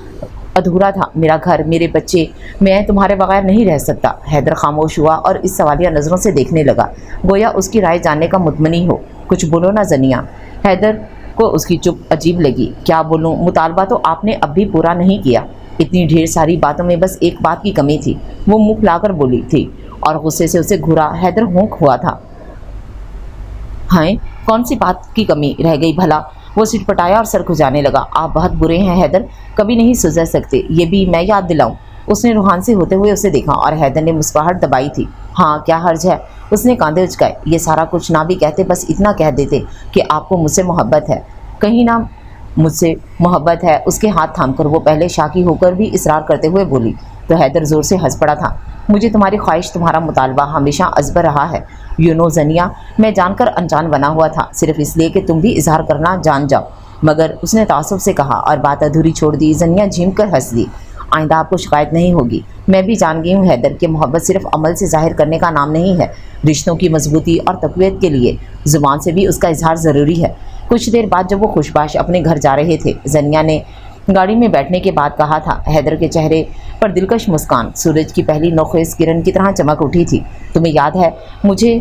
ادھورا تھا، میرا گھر، میرے بچے، میں تمہارے بغیر نہیں رہ سکتا۔ حیدر خاموش ہوا اور اس سوالیہ نظروں سے دیکھنے لگا، گویا اس کی رائے جاننے کا مطمئن ہو۔ کچھ بولو نا زنیا۔ حیدر کو اس کی چپ عجیب لگی۔ کیا بولوں؟ مطالبہ تو آپ نے اب بھی پورا نہیں کیا۔ اتنی ڈھیر ساری باتوں میں بس ایک بات کی کمی تھی، وہ منہ پھلا کر بولی تھی اور غصے سے اسے گھورا۔ حیدر ہونک ہوا تھا۔ ہائیں، کون سی بات کی کمی رہ گئی بھلا؟ وہ سٹ پٹایا اور سر کھجانے لگا۔ آپ بہت برے ہیں حیدر، کبھی نہیں سدھر سکتے، یہ بھی میں یاد دلاؤں؟ اس نے روحان سے ہوتے ہوئے اسے دیکھا اور حیدر نے مسکراہٹ دبائی تھی۔ ہاں کیا حرج ہے؟ اس نے کاندھے اچکائے۔ یہ سارا کچھ نہ بھی کہتے، بس اتنا کہہ دیتے کہ آپ کو مجھ سے محبت ہے۔ کہیں نہ مجھ سے محبت ہے؟ اس کے ہاتھ تھام کر وہ پہلے شاکی ہو کر بھی اصرار کرتے ہوئے بولی تو حیدر زور سے ہنس پڑا تھا۔ مجھے تمہاری خواہش، تمہارا مطالبہ ہمیشہ ازبر رہا ہے۔ یو نو زنیا، میں جان کر انجان بنا ہوا تھا، صرف اس لیے کہ تم بھی اظہار کرنا جان جاؤ۔ مگر اس نے تعصب سے کہا اور بات ادھوری چھوڑ دی۔ زنیا جھیم کر ہنس دی۔ آئندہ آپ کو شکایت نہیں ہوگی۔ میں بھی جان گئی ہوں حیدر کہ محبت صرف عمل سے ظاہر کرنے کا نام نہیں ہے، رشتوں کی مضبوطی اور تقویت کے لیے زبان سے بھی اس کا اظہار ضروری ہے۔ کچھ دیر بعد جب وہ خوشباش اپنے گھر جا رہے تھے، زنیا نے گاڑی میں بیٹھنے کے بعد کہا تھا۔ حیدر کے چہرے پر دلکش مسکان سورج کی پہلی نوخیز کرن کی طرح چمک اٹھی تھی۔ تمہیں یاد ہے، مجھے